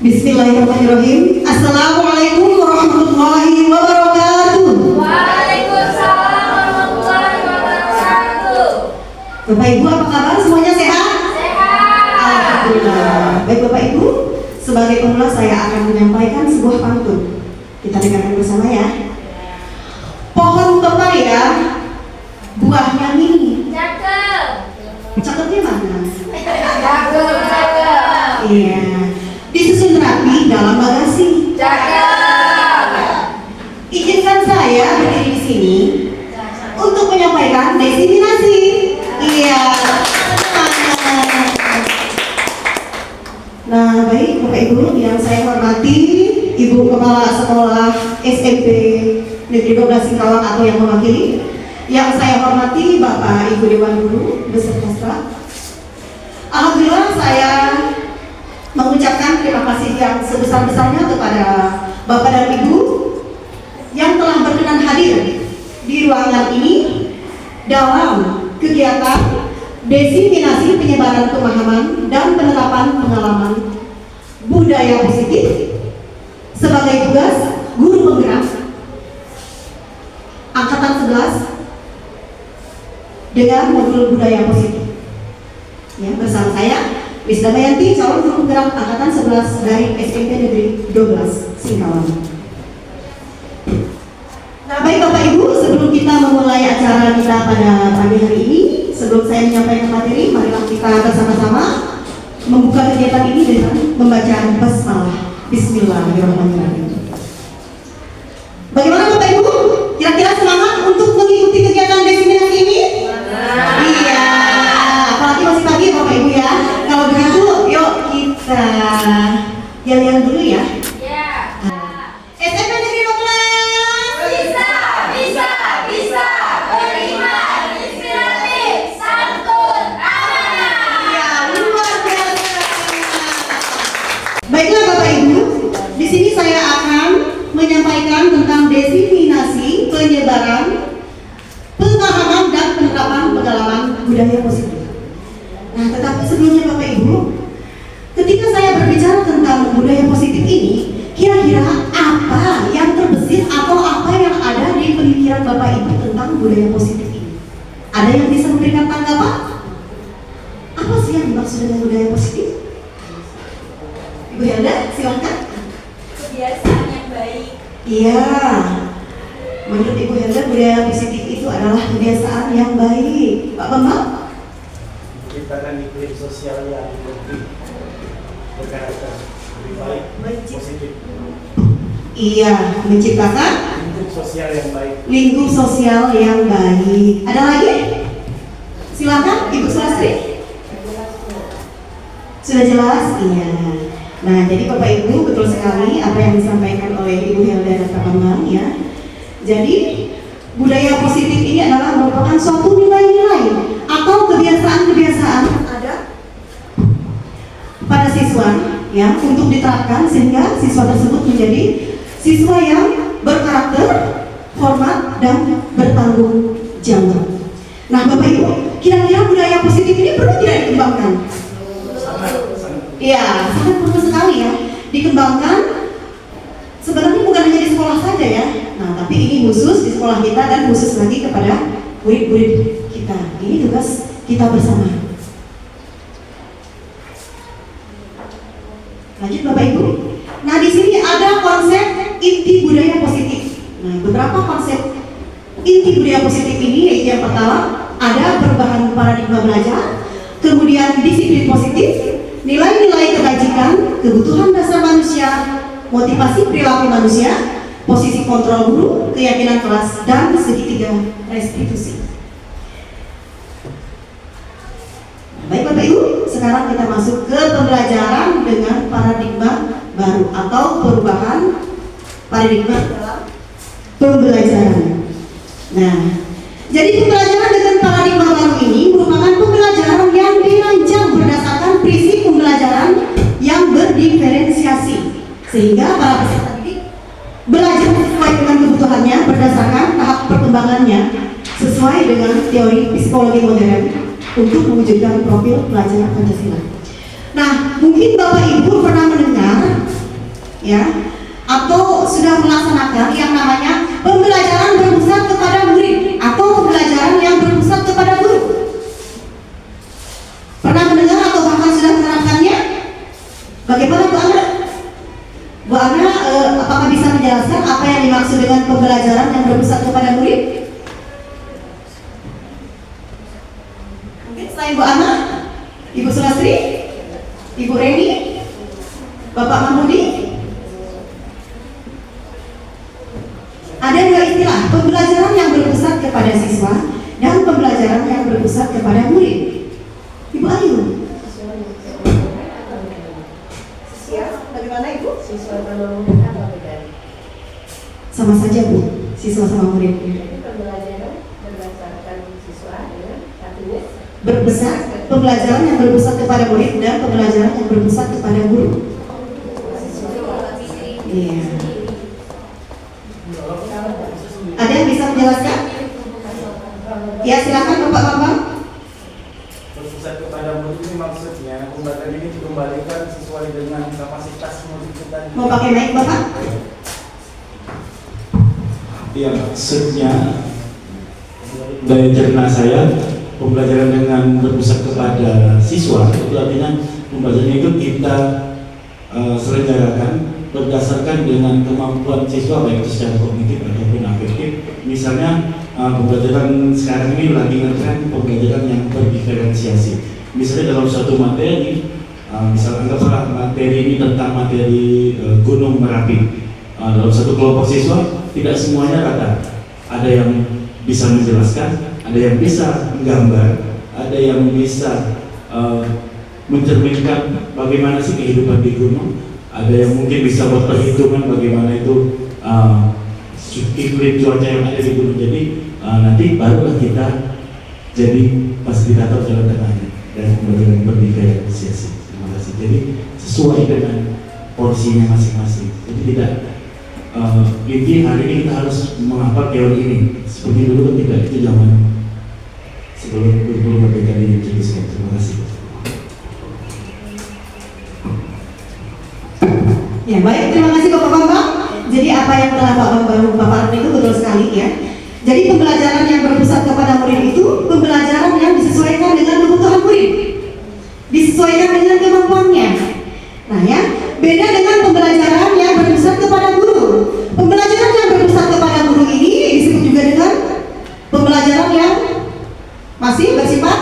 Bismillahirrahmanirrahim. Assalamualaikum warahmatullahi wabarakatuh. Waalaikumsalam warahmatullahi wabarakatuh. Bapak Ibu, apa kabar? Semuanya sehat? Sehat. Alhamdulillah. Baik Bapak Ibu, sebagai pemula saya akan menyampaikan sebuah pantun. Kita dengarkan bersama ya. Pohon pepaya, buahnya mini. Cakep. Cakepnya mana? Cakep. Iya. Disusun rapi dalam bagasi. Cakep. Izinkan saya berdiri di sini untuk menyampaikan destinasi. Iya. Nah, baik Bapak Ibu yang saya hormati, Ibu Kepala Sekolah SMP Negeri 12 Singkawang atau yang mewakili, yang saya hormati Bapak Ibu Dewan Guru beserta staf. Alhamdulillah saya mengucapkan terima kasih yang sebesar-besarnya kepada Bapak dan Ibu yang telah berkenan hadir di ruangan ini dalam kegiatan diseminasi penyebaran pemahaman dan penerapan pengalaman budaya positif sebagai tugas guru penggerak angkatan 11 dengan modul budaya positif. Ya, bersama saya Miss Damayanti, calon guru penggerak angkatan 11 dari SMP Negeri 12 Singkawang. Nah, baik Bapak Ibu, sebelum kita memulai acara kita pada pagi hari ini, sebelum saya menyampaikan materi, marilah kita bersama-sama membuka kegiatan ini dengan membaca basmalah. Bismillahirrahmanirrahim. Bagaimana Bapak Ibu? Kira-kira semangat untuk mengikuti kegiatan diseminasi ini? Iya, apalagi masih pagi Bapak Ibu ya. Kalau begitu, yuk kita yel-yel dulu ya. Ya. SMP Negeri 12. Bisa. Beriman, inspiratif, santun, amanah. Ya, luar biasa. Baiklah Bapak Ibu, di sini saya akan menyampaikan tentang diseminasi penyebaran pemahaman dan penerapan pengalaman budaya positif. Nah, tetapi sebelumnya Bapak Ibu, ketika saya berbicara tentang budaya positif ini, kira-kira apa yang terbesit atau apa yang ada di pemikiran Bapak Ibu tentang budaya positif ini? Ada yang bisa memberikan tanggapan? Apa sih yang dimaksud dengan budaya positif? Ibu Helda, silakan. Kebiasaan yang baik. Iya, menurut Ibu Helda budaya positif itu adalah kebiasaan yang baik. Pak Bambang? Menciptakan iklim sosial yang lebih berkarakter, lebih baik, positif. Iya, menciptakan Lingkup sosial yang baik. lingkup sosial yang baik. Ada lagi? Silakan Ibu Sulastri. Sudah jelas? Iya. Nah, jadi Bapak Ibu betul sekali apa yang disampaikan oleh Ibu Helda dan Pak Bambang ya. Jadi budaya positif ini adalah merupakan suatu nilai-nilai atau kebiasaan-kebiasaan yang ada pada siswa ya untuk diterapkan sehingga siswa tersebut menjadi siswa yang berkarakter, hormat dan bertanggung jawab. Nah, Bapak Ibu, kira-kira budaya positif ini perlu tidak dikembangkan? Iya, sangat perlu sekali ya dikembangkan. Sebenarnya bukan hanya di sekolah saja ya. Nah, tapi ini khusus di sekolah kita dan khusus lagi kepada murid-murid kita. Ini tugas kita bersama. Lanjut Bapak Ibu. Nah, di sini ada konsep inti budaya positif. Nah, beberapa konsep inti budaya positif ini yaitu yang pertama ada perubahan paradigma belajar, kemudian disiplin positif, nilai-nilai kebajikan, kebutuhan dasar manusia, motivasi perilaku manusia, posisi kontrol guru, keyakinan kelas, dan segitiga restitusi. Baik Bapak Ibu, sekarang kita masuk ke pembelajaran dengan paradigma baru atau perubahan paradigma dalam pembelajaran. Nah, jadi pembelajaran dengan paradigma baru ini merupakan pembelajaran yang dirancang berdasarkan prinsip pembelajaran yang berdiferensiasi, sehingga para peserta didik belajar sesuai dengan kebutuhannya berdasarkan tahap perkembangannya sesuai dengan teori psikologi modern untuk mewujudkan profil pelajar Pancasila. Nah, mungkin Bapak Ibu pernah mendengar ya, atau sudah melaksanakan yang namanya pembelajaran berpusat kepada murid atau pembelajaran yang berpusat kepada guru? Pernah mendengar atau bahkan sudah menerapkannya? Bagaimana Bu Ana? Bu Ana, apakah bisa menjelaskan apa yang dimaksud dengan pembelajaran yang berpusat kepada murid? Mungkin selain Bu Ana, Ibu Sulastri, Ibu Reni, Bapak Mahmudi. Ada dua istilah, pembelajaran yang berpusat kepada siswa dan pembelajaran yang berpusat kepada murid. Ibu Ayu. Bagaimana Ibu? Siswa sama murid apa bedanya? Sama saja Bu, siswa sama murid. Jadi pembelajaran berdasarkan siswa ya, artinya Berpusat, pembelajaran yang berpusat kepada murid dan pembelajaran yang berpusat kepada guru. Iya. Ada yang bisa menjelaskan? Ya silakan Bapak Bambang. Berpusat kepada murid ini maksudnya pembelajaran ini dikembalikan sesuai dengan kapasitas murid kita. Mau pakai mic Bapak? Ya, maksudnya daya cerna saya pembelajaran dengan berpusat kepada siswa itu artinya pembelajaran itu kita selenggarakan berdasarkan dengan kemampuan siswa baik itu secara kognitif ataupun afektif. Misalnya pembelajaran sekarang ini lagi ngetren pembelajaran yang berdiferensiasi. Misalnya dalam suatu materi, misal anggaplah materi ini tentang materi Gunung Merapi. Dalam satu kelompok siswa tidak semuanya rata. Ada yang bisa menjelaskan, ada yang bisa menggambar, ada yang bisa mencerminkan bagaimana sih kehidupan di gunung, ada yang mungkin bisa buat perhitungan bagaimana itu iklim cuaca yang ada di gunung. Jadi nanti barulah kita jadi fasilitator jalan tengahnya dan pembelajaran berdiferensiasi. Terima kasih. Jadi sesuai dengan porsinya masing-masing. Jadi tidak inti hari ini kita harus menghafal teori ini. Seperti dulu kan tidak, itu zaman sebelum merdeka dicetuskan. Terima kasih. Ya baik, terima kasih Bapak Bambang. Jadi apa yang telah Bapak Bambang paparkan itu betul sekali ya. Jadi pembelajaran yang berpusat kepada murid itu pembelajaran yang disesuaikan dengan kebutuhan murid, disesuaikan dengan kemampuannya. Nah ya, beda dengan pembelajaran yang berpusat kepada guru. Pembelajaran yang berpusat kepada guru ini disebut juga dengan pembelajaran yang masih bersifat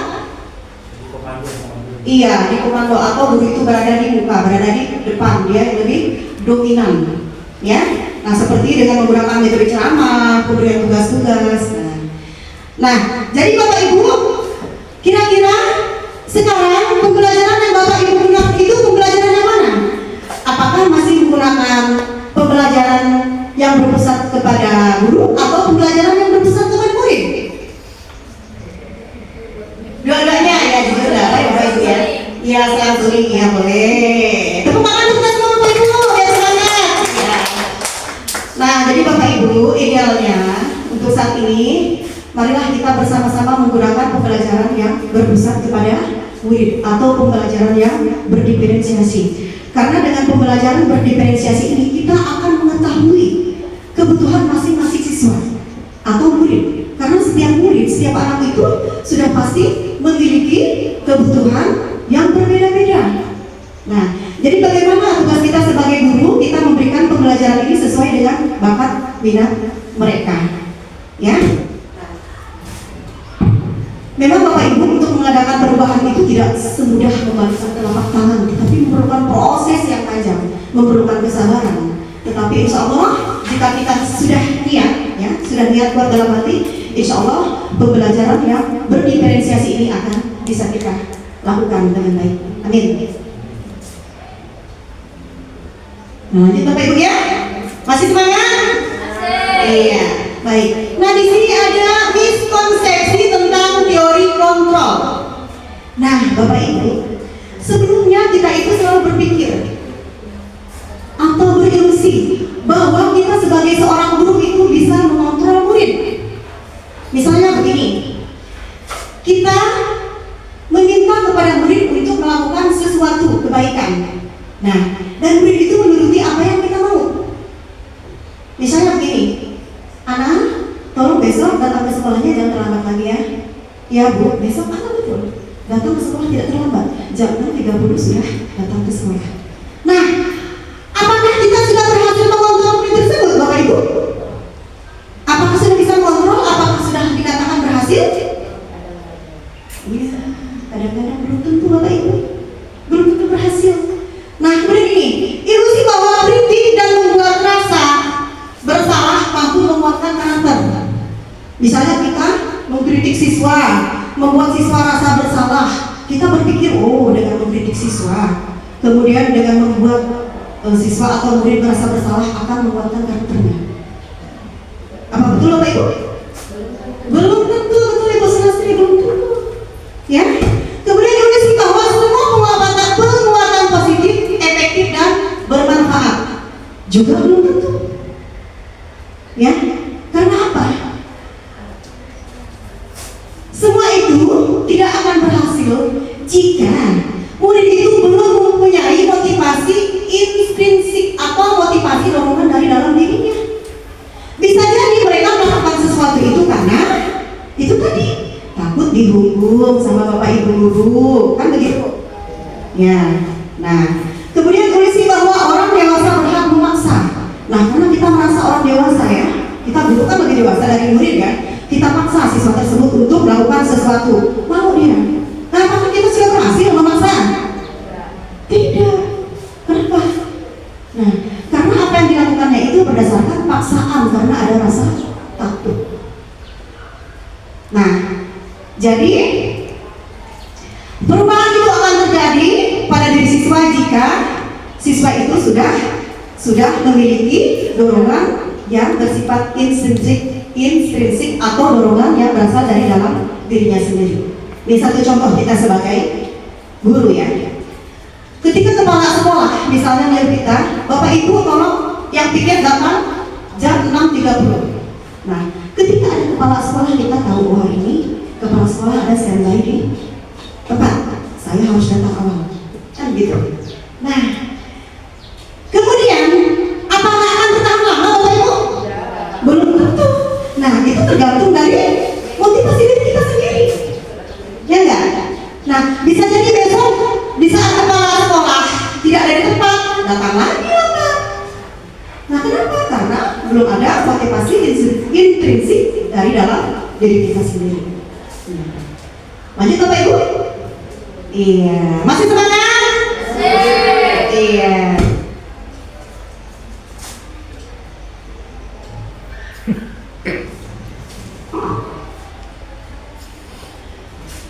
di komando atau guru itu berada di muka, berada di depan, dia lebih dominan, ya. Nah seperti dengan menggunakan metode ceramah, pemberian tugas-tugas. Nah, jadi Bapak Ibu, kira-kira sekarang pembelajaran yang Bapak Ibu gunakan itu pembelajaran yang mana? Apakah masih menggunakan pembelajaran yang berpusat kepada guru atau pembelajaran yang berpusat kepada murid? Dua-duanya ya, juga sudah Bapak Ibu ya. Iya, saya tulis ya boleh. Tepuk tangan untuk semua Bapak Ibu, biar semangat. Ya. Nah, jadi Bapak Ibu, idealnya untuk saat ini, marilah kita bersama-sama menggunakan pembelajaran yang berpusat kepada murid atau pembelajaran yang berdiferensiasi. Karena dengan pembelajaran berdiferensiasi ini kita akan mengetahui kebutuhan masing-masing siswa atau murid. Karena setiap murid, setiap anak itu sudah pasti memiliki kebutuhan yang berbeda-beda. Nah, jadi bagaimana tugas kita sebagai guru? Kita memberikan pembelajaran ini sesuai dengan bakat minat mereka. Ya. Memang Bapak Ibu untuk mengadakan perubahan itu tidak semudah membalikkan telapak tangan, tetapi memerlukan proses yang panjang, memerlukan kesabaran. Tetapi insya Allah jika kita sudah niat, ya, sudah niat buat dalam hati, insya Allah pembelajaran yang berdiferensiasi ini akan bisa kita lakukan dengan baik. Amin. Nah, lanjut Bapak Ibu ya, masih semangat? Iya, baik. Nah di sini ada miskonsepsi tentang teori kontrol. Nah Bapak Ibu, sebelumnya kita itu selalu berpikir atau berilusi bahwa kita sebagai seorang guru itu bisa mengontrol murid. Misalnya begini, kita meminta kepada murid untuk melakukan sesuatu kebaikan. Nah, dan murid itu menuruti apa yang kita anak, tolong besok datang ke sekolahnya jangan terlambat lagi ya. Ya Bu, besok anak betul. Datang ke sekolah tidak terlambat. Jam 6.30 sudah datang ke sekolah. Nah, apakah kita sudah berhasil mengontrol murid tersebut, Bapak Ibu? Apakah sudah bisa mengontrol? Apakah sudah dikatakan berhasil? Iya, kadang-kadang belum tentu Bapak Ibu. Belum tentu berhasil. Nah, kemudian ini, ilusi bahwa kritik dan membuat rasa bersalah mampu menguatkan karakter. Misalnya kita mengkritik siswa, membuat siswa rasa bersalah. Kita berpikir, oh dengan mengkritik siswa, kemudian dengan membuat siswa atau murid merasa bersalah akan menguatkan karakternya. Apa betul Bapak Ibu? Belum tentu, betul Ibu Senastri, belum tentu. Ya. Kemudian ilusi bahwa semua penguatan positif, efektif dan bermanfaat juga belum tentu. Ya, karena apa? Semua itu tidak akan berhasil jika murid itu belum mempunyai motivasi intrinsik atau motivasi dorongan dari dalam dirinya. Bisa jadi mereka melakukan sesuatu itu karena itu tadi takut dihukum sama Bapak Ibu guru, kan begitu? Ya, nah kemudian ilusi bahwa orang dewasa berhak memaksa. Nah, karena kita merasa orang dewasa ya, kita dulu kan lebih dewasa dari murid ya, kita paksa siswa tersebut untuk melakukan sesuatu, mau dia. Nah, apakah kita sudah berhasil memaksa? Tidak. Kenapa? Nah, karena apa yang dilakukannya itu berdasarkan paksaan karena ada rasa takut. Nah, jadi perubahan itu akan terjadi pada diri siswa jika siswa itu sudah memiliki dorongan yang bersifat intrinsik atau dorongan yang berasal dari dalam dirinya sendiri. Ini satu contoh kita sebagai guru ya. Ketika kepala sekolah misalnya menyuruh kita, Bapak Ibu tolong yang piket datang jam 6.30. Nah, ketika ada kepala sekolah kita tahu, oh ini kepala sekolah ada standby di tempat, saya harus datang awal, kan gitu. Nah, kemudian apakah akan bertahan lama Bapak Ibu? Belum tentu. Nah, itu tergantung dari motivasi diri kita sendiri, ya enggak? Nah, bisa jadi besok di saat kepala sekolah tidak ada di tempat, datang lagi lambat. Nah, kenapa? Karena belum ada motivasi intrinsik dari dalam diri kita sendiri. Lanjut Bapak Ibu? Iya, masih semangat? Iya.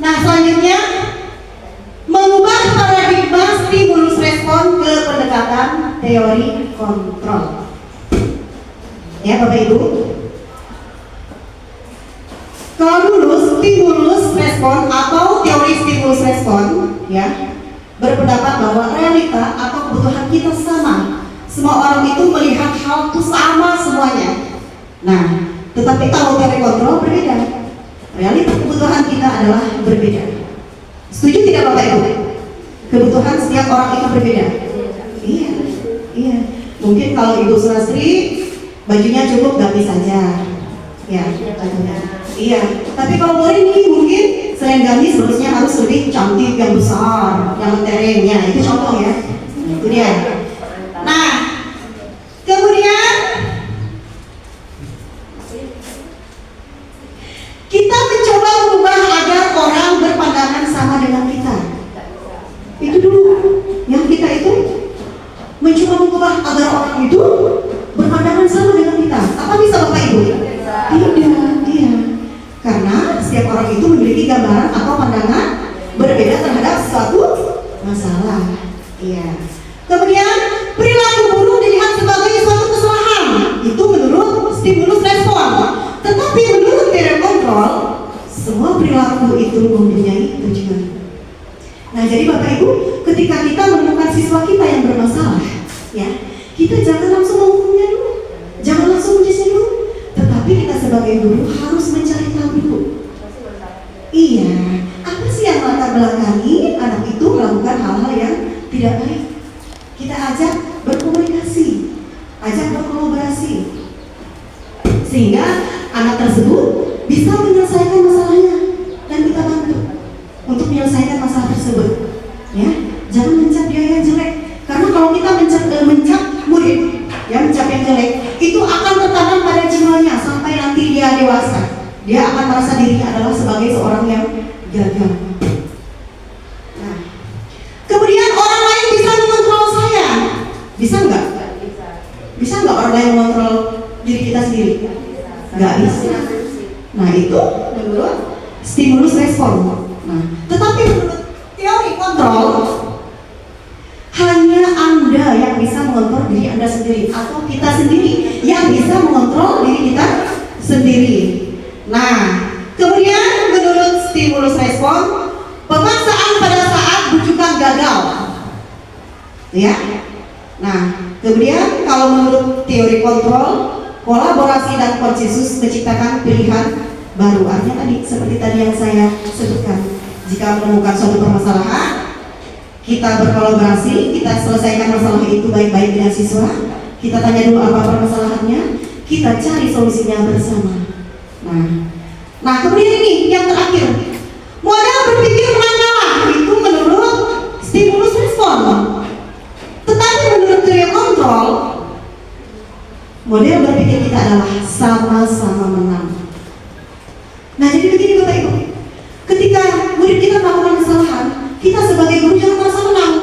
Nah, selanjutnya mengubah paradigma stimulus respon ke pendekatan teori kontrol. Ya Bapak Ibu, kalau dulu stimulus respon atau teori stimulus respon ya berpendapat bahwa realita atau kebutuhan kita sama. Semua orang itu melihat hal itu sama semuanya. Nah, tetapi kalau teori kontrol berbeda. Realita kebutuhan kita adalah berbeda. Setuju tidak Bapak Ibu? Kebutuhan setiap orang itu berbeda. Iya, iya. Mungkin kalau Ibu Sulastri bajunya cukup ganti saja. Ya, iya. Tapi kalau murid ini mungkin selain ganti seharusnya harus lebih cantik, yang besar, yang menterengnya. Itu contoh ya. Itu dia. Nah, kemudian kita mencoba merubah agar orang berpandangan sama dengan kita. Itu dulu. Yang kita itu mencoba mengubah agar orang itu berpandangan sama dengan kita. Apa bisa Bapak Ibu? Tidak, iya. Karena setiap orang itu memiliki gambaran atau pandangan berbeda terhadap suatu masalah. Iya. Kemudian perilaku buruk dilihat sebagai suatu kesalahan. Itu menurut stimulus respon. Tetapi menurut teori kontrol, semua perilaku itu mempunyai tujuan. Nah, jadi Bapak Ibu, ketika kita menemukan siswa kita yang bermasalah, ya, kita jangan langsung menghukumnya dulu, jangan langsung menjudge dulu, tetapi kita sebagai guru harus mencari tahu dulu. Iya, apa sih yang latar belakangi anak itu melakukan hal-hal yang tidak baik? Kita ajak berkomunikasi, ajak berkolaborasi. sehingga anak tersebut bisa menyelesaikan masalahnya dan kita bantu untuk menyelesaikan masalah tersebut. Ya, jangan mencap dia yang jelek, karena kalau kita mencap murid, ya mencap yang jelek, itu akan tertanam pada jiwanya sampai nanti dia dewasa. Dia akan merasa dirinya adalah sebagai seorang yang gagal. Nah, kemudian orang lain bisa mengontrol saya, bisa nggak? Bisa nggak orang lain mengontrol diri kita sendiri? Nggak bisa. Nah itu menurut stimulus respon. Nah, tetapi menurut teori kontrol, hanya Anda yang bisa mengontrol diri Anda sendiri, atau kita sendiri yang bisa mengontrol diri kita sendiri. Nah, kemudian menurut stimulus respon, pemaksaan pada saat bujukan gagal. Ya. Nah, kemudian kalau menurut teori kontrol, kolaborasi dan konsensus menciptakan pilihan baru. Artinya tadi seperti tadi yang saya sebutkan, jika menemukan suatu permasalahan, kita berkolaborasi, kita selesaikan masalah itu baik-baik dengan siswa, kita tanya dulu apa permasalahannya, kita cari solusinya bersama. Nah kemudian ini yang terakhir, modal berpikir menang kalah, itu menurut stimulus respon. Tetapi menurut teori kontrol, model berpikir kita adalah sama-sama menang. Nah jadi begini Bapak Ibu, ketika murid kita melakukan kesalahan, kita sebagai guru jangan merasa menang.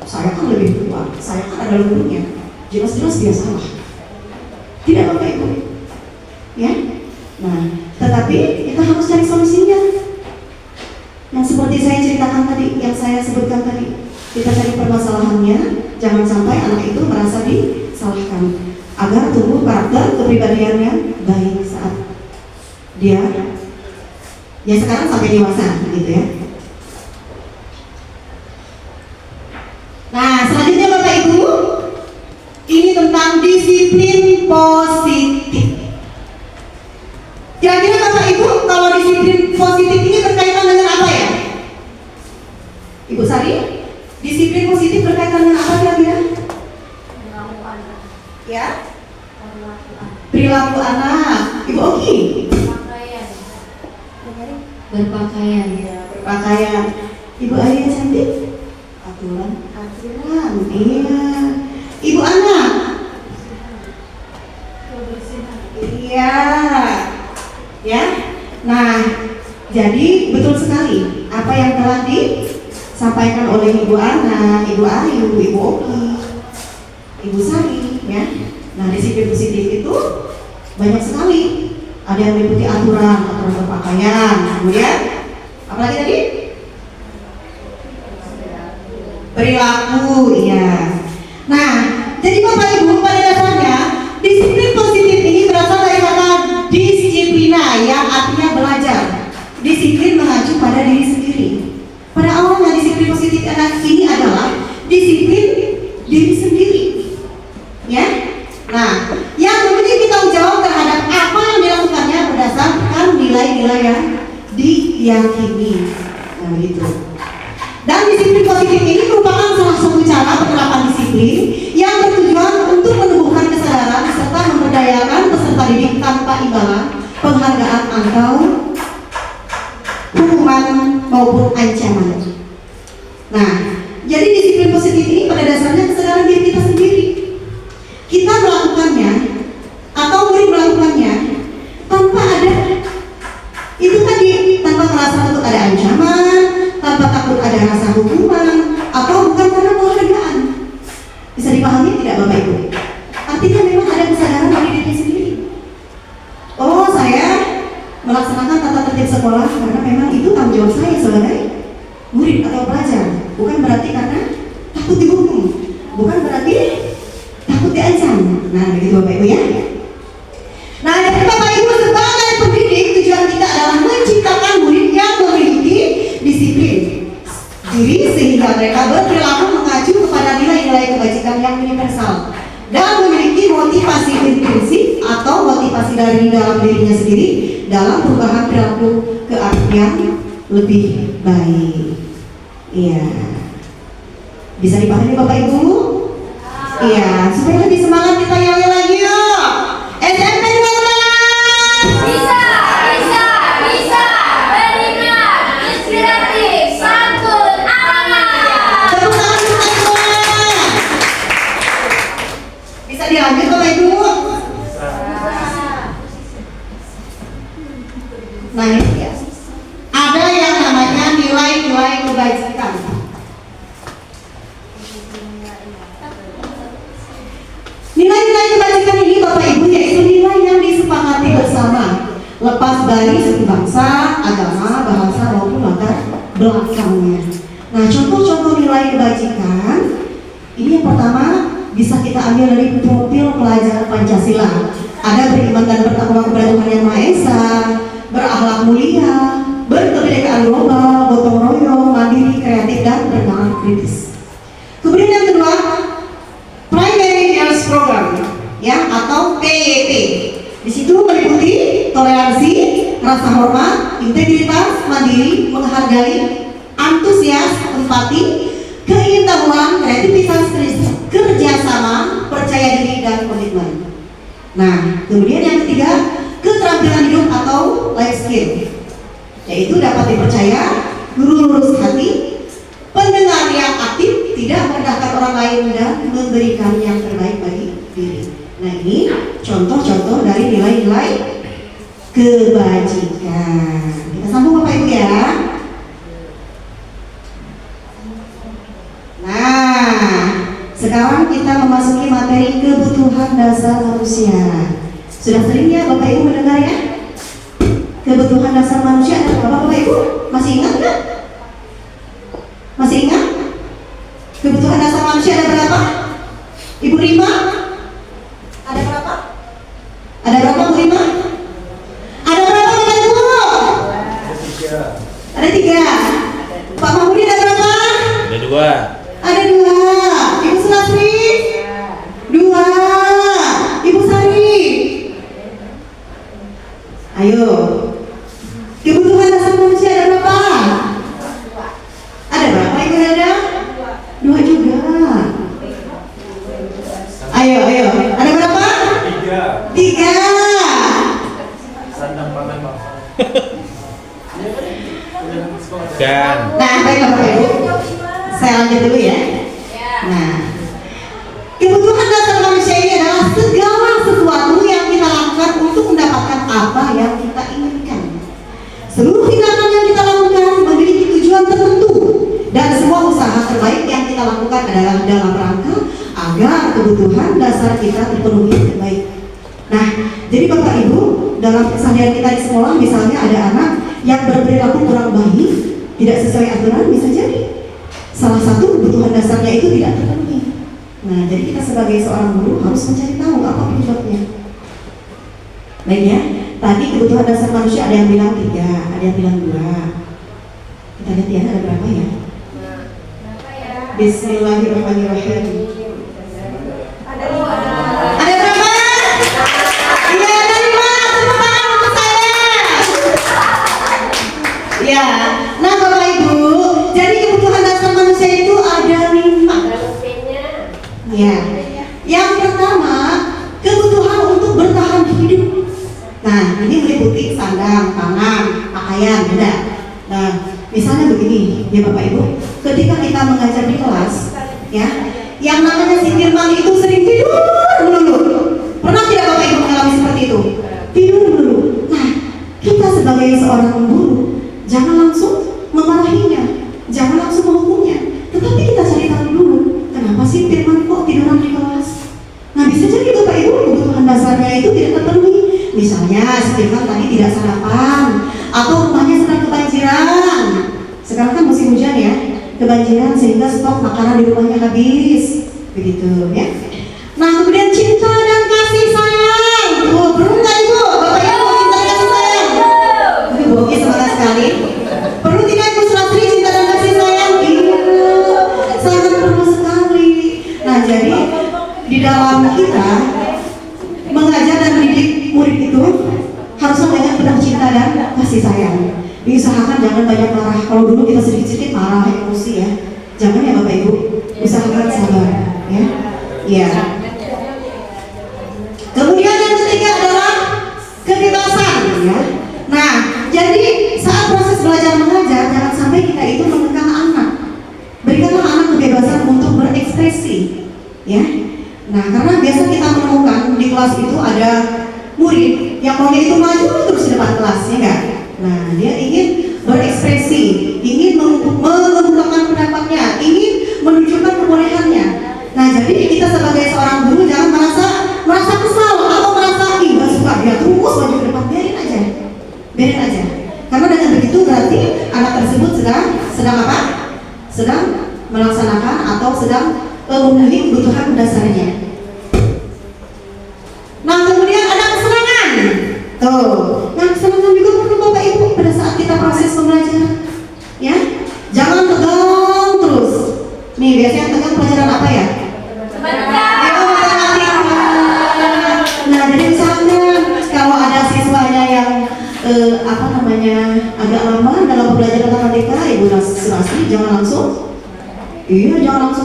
Saya kan lebih tua, saya kan adalah gurunya, jelas-jelas dia salah. Tidak Bapak Ibu, ya. Nah, tetapi kita harus cari solusinya. Yang seperti saya ceritakan tadi, yang saya sebutkan tadi, kita cari permasalahannya, jangan sampai anak itu merasa disalahkan, agar tumbuh karakter kepribadiannya baik saat dia ya sekarang sampai dewasa, gitu ya. Nah, selanjutnya Bapak Ibu, ini tentang disiplin positif. Kira-kira Bapak Ibu, kalau disiplin positif ini berkaitan dengan apa ya? Ibu Sari, disiplin positif berkaitan dengan apa kira-kira? Ya? Perilaku anak. Ibu Oki? Berpakaian. Ya, berpakaian. Ibu Alia cantik? Aturan. Iya. Ibu Ana? Iya. Ya. Nah, jadi betul sekali apa yang telah disampaikan oleh Ibu Ana, Ibu Ayu, Ibu Oki, Ibu Sari, ya. Nah, disiplin positif itu banyak sekali. Ada yang meliputi aturan berpakaian, kemudian apalagi tadi? Perilaku, iya. Nah, jadi Bapak Ibu pada dasarnya disiplin positif ini berasal dari kata disiplina yang artinya belajar. Disiplin mengacu pada diri sendiri. Pada awalnya disiplin positif anak ini adalah disiplin diri sendiri, ya. Nah, yang memiliki tanggung jawab terhadap apa yang dilakukannya berdasarkan nilai-nilai yang diyakini. Nah, gitu. Dan disiplin positif ini merupakan salah satu cara penerapan disiplin yang bertujuan untuk menumbuhkan kesadaran serta memberdayakan peserta didik tanpa imbalan, penghargaan atau hukuman maupun ancaman. Nah, jadi disiplin positif ini pada dasarnya kesadaran diri kita sendiri. Kita melakukannya atau murid melakukannya tanpa ada itu tadi, tanpa merasa takut ada ancaman, tanpa takut ada rasa hukuman, atau bukan karena penghargaan. Bisa dipahami tidak Bapak Ibu? Artinya memang ada kesadaran dari diri sendiri. Oh, saya melaksanakan tata tertib sekolah karena memang itu tanggung jawab saya sebagai murid atau pelajar. Bukan berarti karena takut dihukum, bukan berarti takut diancam. Nah, begitu Bapak Ibu ya. Nah, jadi Bapak Ibu sebagai pendidik, tujuan kita adalah menciptakan murid yang memiliki disiplin diri sehingga mereka berperilaku mengacu kepada nilai-nilai kebajikan yang universal dan memiliki motivasi intrinsik atau motivasi dari dalam dirinya sendiri dalam perubahan perilaku ke arah yang lebih baik. Iya. Bisa dipahami Bapak Ibu? Iya, supaya lebih semangat kita nyanyi lagi yuk. SMP dengan semangat. Nah ini ya, ada yang namanya nilai-nilai kebajikan. Nilai-nilai kebajikan ini Bapak Ibu yaitu nilai yang disepakati bersama, lepas dari suku bangsa, agama, bahasa maupun latar belakangnya. Nah contoh-contoh nilai kebajikan ini yang pertama bisa kita ambil dari profil pelajar Pancasila. Ada beriman dan bertakwa kepada Tuhan Yang Maha Esa, berakhlak mulia, berkebinekaan global, gotong royong, mandiri, kreatif, dan bernalar kritis. Kemudian yang kedua, Primary Years Program, ya atau PYP. Di situ meliputi toleransi, rasa hormat, integritas, mandiri, menghargai, antusias, empati, keindahan, kreativitas, kerjasama, percaya diri, dan komitmen. Nah, kemudian yang ketiga, keterampilan hidup atau life skill, yaitu dapat dipercaya, lurus hati, pendengar yang aktif, tidak merendahkan orang lain, dan memberikan yang terbaik bagi diri. Nah, ini contoh-contoh dari nilai-nilai kebajikan. Kita sambung Bapak Ibu ya. Nah, sekarang kita memasuki materi kebutuhan dasar manusia. Sudah sering ya Bapak Ibu mendengar ya? Kebutuhan dasar manusia ada berapa Bapak Ibu? Masih ingat nggak? Masih ingat? Kebutuhan dasar manusia ada berapa? Ibu Rima? Ada berapa? Ada berapa Bu Rima? Ada berapa Bapak Ibu? Ada tiga. Pak Mahmudi ada berapa? Ada 2. Ada 2. Ibu Sulasri? 2. Ibu Sari? Ayo. Kebutuhan dasar manusia ada berapa? Ada berapa Ibu ada? 2 juga. Ayo. Ada berapa? 3. Sandang pangan bangsa. Dan Nah, baik Bapak Ibu. Saya lanjut dulu ya. Nah, kebutuhan dasar manusia ini adalah segala sesuatu yang kita lakukan untuk mendapatkan apa yang kita inginkan. Seluruh tindakan yang kita lakukan memiliki tujuan tertentu, dan semua usaha terbaik yang kita lakukan adalah dalam rangka agar kebutuhan dasar kita terpenuhi dengan baik. Nah, jadi Bapak Ibu, dalam keseharian kita di sekolah misalnya ada anak yang berperilaku kurang baik, tidak sesuai aturan, bisa jadi salah satu kebutuhan dasarnya itu tidak terpenuhi. Nah, jadi kita sebagai seorang guru harus mencari tahu apa penyebabnya. Baik ya, tadi kebutuhan dasar manusia ada yang bilang 3, ada yang bilang 2. Kita lihat ya, ada berapa ya? Bismillahirrahmanirrahim. Ada 5. Ada berapa? Iya, ada 5. Tepuk tangan untuk saya. Ya, nah Bapak Ibu, jadi kebutuhan dasar manusia itu ada 5. Ya, yang pertama kebutuhan untuk bertahan hidup. Nah, ini meliputi sandang, pangan, pakaian, benda. Nah, misalnya begini, ya Bapak Ibu, ketika kita mengajar di kelas, ya, yang namanya si Firman itu sering tidur melulu. Pernah tidak Bapak Ibu mengalami seperti itu? Tidur melulu. Nah, kita sebagai seorang guru jangan langsung memarahinya, jangan langsung menghukumnya, tetapi kita cari tahu dulu, kenapa sih Firman kok tiduran di kelas? Nah, bisa jadi Bapak Ibu kebutuhan dasarnya itu tidak terpenuhi. Misalnya si Firman tadi tidak sarapan, atau rumahnya sedang kebanjiran. Sekarang kan musim hujan ya, kebanjiran sehingga stok makanan di rumahnya habis, begitu ya. Nah, kemudian cinta dan kasih sayang. Perlu nggak Ibu? Bapak Ibu cinta dan kasih sayang? Ibu oke, semangat sekali. Perlu tidak Ibu Sulasri cinta dan kasih sayang? Iya, sangat perlu sekali. Nah, jadi di dalam kita mengajar dan mendidik murid itu harusnya banyak penuh cinta dan kasih sayang. Diusahakan jangan banyak marah. Kalau dulu kita sedikit-sedikit marah, emosi ya. Jangan ya Bapak Ibu. Usahakan sabar ya. Iya. Kemudian yang ketiga adalah kebebasan ya. Nah, jadi saat proses belajar mengajar jangan sampai kita itu mengekang anak. Berikanlah anak kebebasan untuk berekspresi ya. Nah, karena biasa kita menemukan di kelas itu ada murid yang maunya itu maju terus di depan kelas, ya enggak? Nah, dia ingin berekspresi, ingin mengungkapkan pendapatnya, ingin menunjukkan kebolehannya. Nah, jadi kita sebagai seorang guru jangan merasa kesal atau merasa nggak suka dia terus maju ke depan, biarin aja. Karena dengan begitu berarti anak tersebut sedang apa? Sedang melaksanakan atau sedang memenuhi kebutuhan dasarnya. Nah, kemudian ada kesenangan. Nah, kesenangan juga perlu Bapak Ibu pada saat kita proses pembelajaran. Ya, jangan tegang terus. Nih, biasanya tegang pelajaran apa ya? Nah, jadi misalnya kalau ada siswanya yang agak lama dalam pembelajaran matematika, Ibu Surasri jangan langsung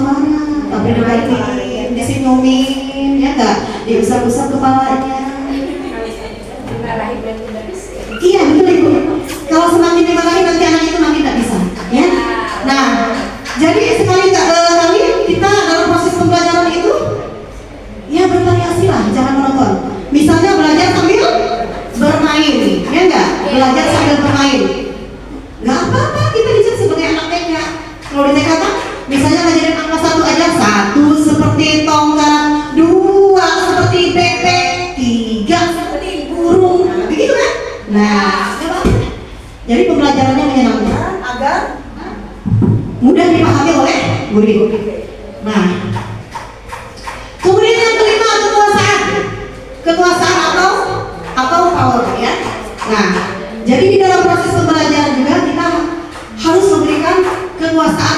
marah, tapi dikatain, disenyumin, ya enggak, diusap-usap kepalanya. Dimarahin dan tidak bisa. Iya betul Ibu. Kalau semakin dimarahin nanti anak itu makin tidak bisa, ya. Nah, jadi sekali kali kita dalam proses pembelajaran itu, ya bervariasi lah, jangan monoton. Misalnya belajar sambil bermain, ya enggak? Belajar sambil bermain. Nggak apa-apa kita dijadikan sebagai anak TK. Kalau di TK kan, misalnya ngajarin angka 1 aja, 1 seperti tongkat, 2 seperti bebek, 3 seperti burung, nah, begitu kan? Nah, nggak apa-apa. Jadi pembelajarannya menyenangkan agar mudah dipahami oleh guru. Nah, kemudian yang kelima, kekuasaan atau power, ya. Nah, jadi di dalam proses pembelajaran juga kita harus memberikan kekuasaan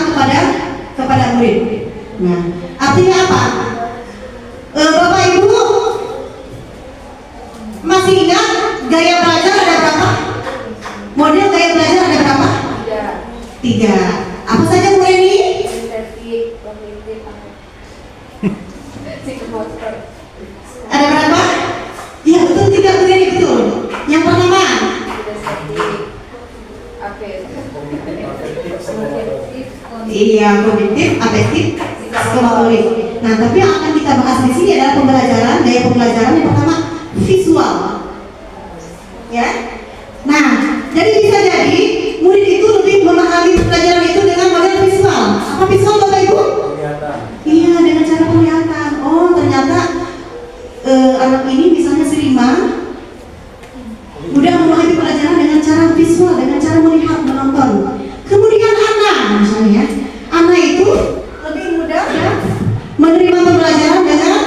kepada murid. Nah, artinya apa? Bapak Ibu masih ingat gaya belajar ada berapa? Model gaya belajar ada berapa? 3. Apa saja Bu Eni? Ada berapa? Iya betul, 3 Bu Eni, betul. Yang pertama iya, kognitif, afektif, psikomotorik. Nah, tapi yang akan kita bahas di sini adalah gaya pembelajaran yang pertama visual. Ya. Nah, jadi bisa jadi murid itu lebih memahami pelajaran itu dengan model visual. Apa visual Bapak Ibu? Kelihatan. Iya, dengan cara penglihatan. Oh, ternyata anak ini misalnya si Rima mudah memahami pelajaran dengan cara visual, dengan cara melihat, menonton. Kemudian Ana, misalnya, Ana itu lebih mudah menerima pembelajaran dengan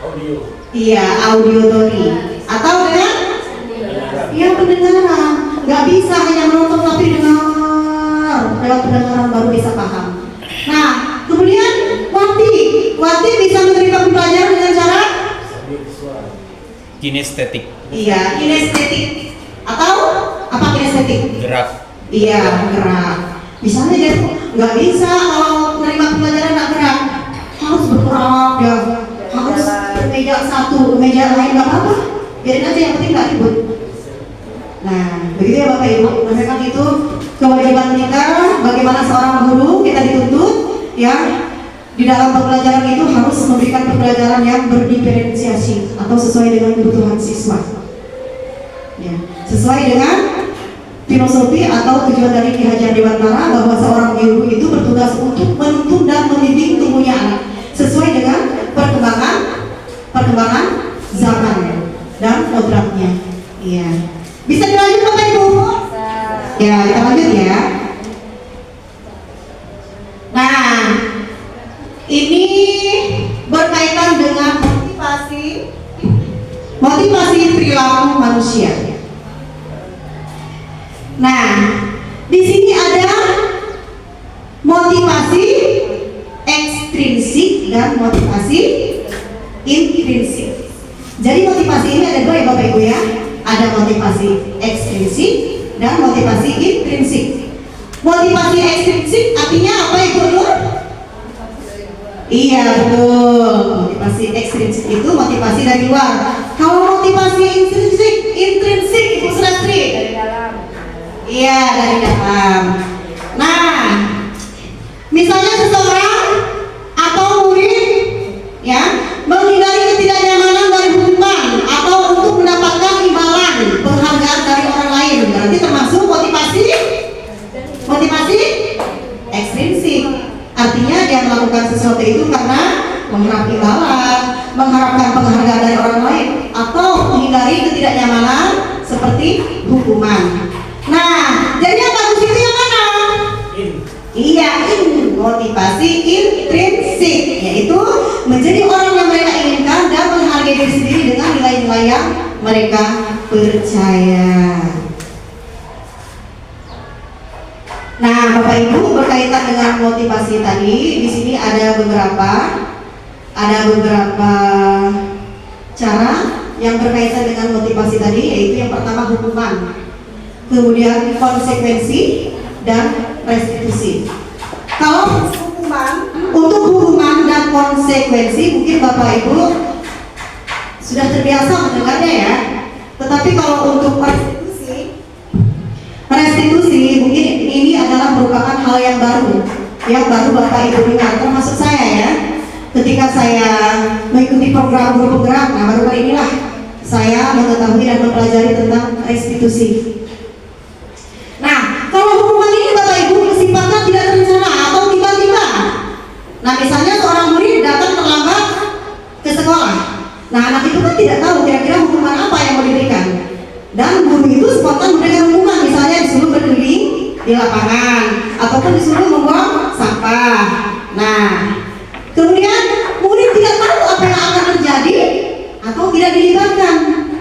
Audio. iya, audiotori atau dengan iya pendengaran. Nggak bisa hanya menonton tapi dengar, lewat pendengaran baru bisa paham. Nah, kemudian Wati bisa menerima pembelajaran dengan cara kinestetik, iya, kinestetik atau apa kinestetik? gerak. Iya, gerak. Misalnya dia tuh nggak bisa kalau menerima pelajaran nggak gerak, harus bergerak ya, harus ke meja satu, ke meja lain nggak apa-apa, biarin aja yang penting nggak ribut. Nah, begitu ya Bapak Ibu. Nah, kan itu kewajiban kita, bagaimana seorang guru kita dituntut ya di dalam pembelajaran itu harus memberikan pembelajaran yang berdiferensiasi atau sesuai dengan kebutuhan siswa. Ya, sesuai dengan filosofi atau tujuan dari Ki Hajar Dewantara bahwa seorang guru itu bertugas untuk menuntun dan membimbing tumbuhnya anak sesuai dengan perkembangan zaman dan kodratnya. Iya. Bisa dilanjut Bapak Ibu? Ya, kita lanjut ya. Nah, ini berkaitan dengan motivasi perilaku manusia. Nah, di sini ada motivasi ekstrinsik dan motivasi intrinsik. Jadi motivasi ini ada 2 ya Bapak Ibu ya. Ada motivasi ekstrinsik dan motivasi intrinsik. Motivasi ekstrinsik artinya apa Ibu Nur? Iya betul. Motivasi ekstrinsik itu motivasi dari luar. Kalau motivasi intrinsik Ibu Surasri? Dari dalam. Iya, dari dalam. Nah, misalnya seseorang atau murid ya menghindari ketidaknyamanan dari hubungan atau untuk mendapatkan imbalan penghargaan dari orang lain. seperti itu karena mengharap imbalan, mengharapkan penghargaan dari orang lain, atau menghindari ketidaknyamanan seperti hukuman. Nah, jadi yang bagus itu yang mana? Iya, motivasi intrinsik, yaitu menjadi orang yang mereka inginkan dan menghargai diri sendiri dengan nilai-nilai yang mereka percaya. Nah, Bapak Ibu, berkaitan dengan motivasi tadi, di sini ada beberapa cara yang berkaitan dengan motivasi tadi, yaitu yang pertama hukuman, kemudian konsekuensi, dan restitusi. Kalau untuk hukuman dan konsekuensi mungkin Bapak Ibu sudah terbiasa mendengarnya ya. Tetapi kalau untuk restitusi mungkin ini adalah merupakan hal yang baru Bapak Ibu dengar, termasuk saya ya. Ketika saya mengikuti program guru penggerak, nah baru-baru inilah saya mengetahui dan mempelajari tentang restitusi. Nah, kalau hukuman ini Bapak Ibu sifatnya tidak terencana atau tiba-tiba. Nah, misalnya seorang murid datang terlambat ke sekolah. Nah, anak itu kan tidak tahu kira-kira hukuman apa yang mau diberikan. Dan guru itu spontan memberikan hukuman, misalnya disuruh berkeliling di lapangan ataupun disuruh membuang sampah. Nah, kemudian murid tidak tahu apa yang akan terjadi atau tidak dilibatkan.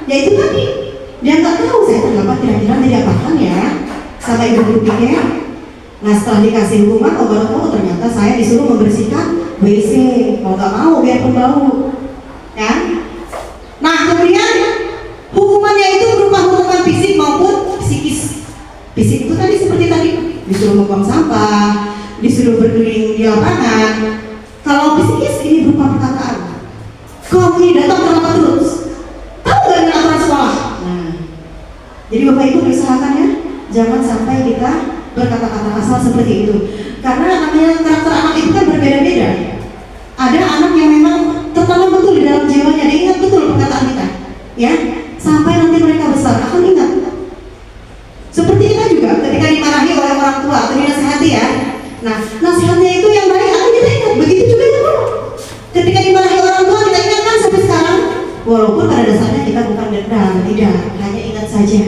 Yaitu tadi dia nggak tahu saya terlambat kira-kira diapakan ya. Sampai ibu pikir, nah setelah dikasih hukuman, ternyata saya disuruh membersihkan WC, mau nggak mau biarpun bau, ya. Nah kemudian hukumannya itu berupa hukuman fisik maupun psikis. Fisik itu tadi seperti tadi, disuruh membuang sampah, disuruh berkeliling di lapangan. Kalau psikis ini berupa perkataan, kamu ini datang terlambat terus, tahu nggak dengan aturan sekolah? Nah, jadi Bapak Ibu usahakan ya, jangan sampai kita berkata-kata kasar seperti itu. Karena namanya karakter anak itu kan berbeda-beda. Ada anak yang memang tertanam betul di dalam jiwanya, dia ingat betul perkataan kita, ya. Sampai nanti mereka besar akan ingat. Seperti kita juga ketika dimarahi oleh orang tua atau dinasihati ya. Nah, nasihatnya itu yang baik akan kita ingat. Begitu juga yang buruk. Ketika dimarahi orang tua kita ingat kan sampai sekarang. Walaupun pada dasarnya kita bukan dendam, tidak, hanya ingat saja.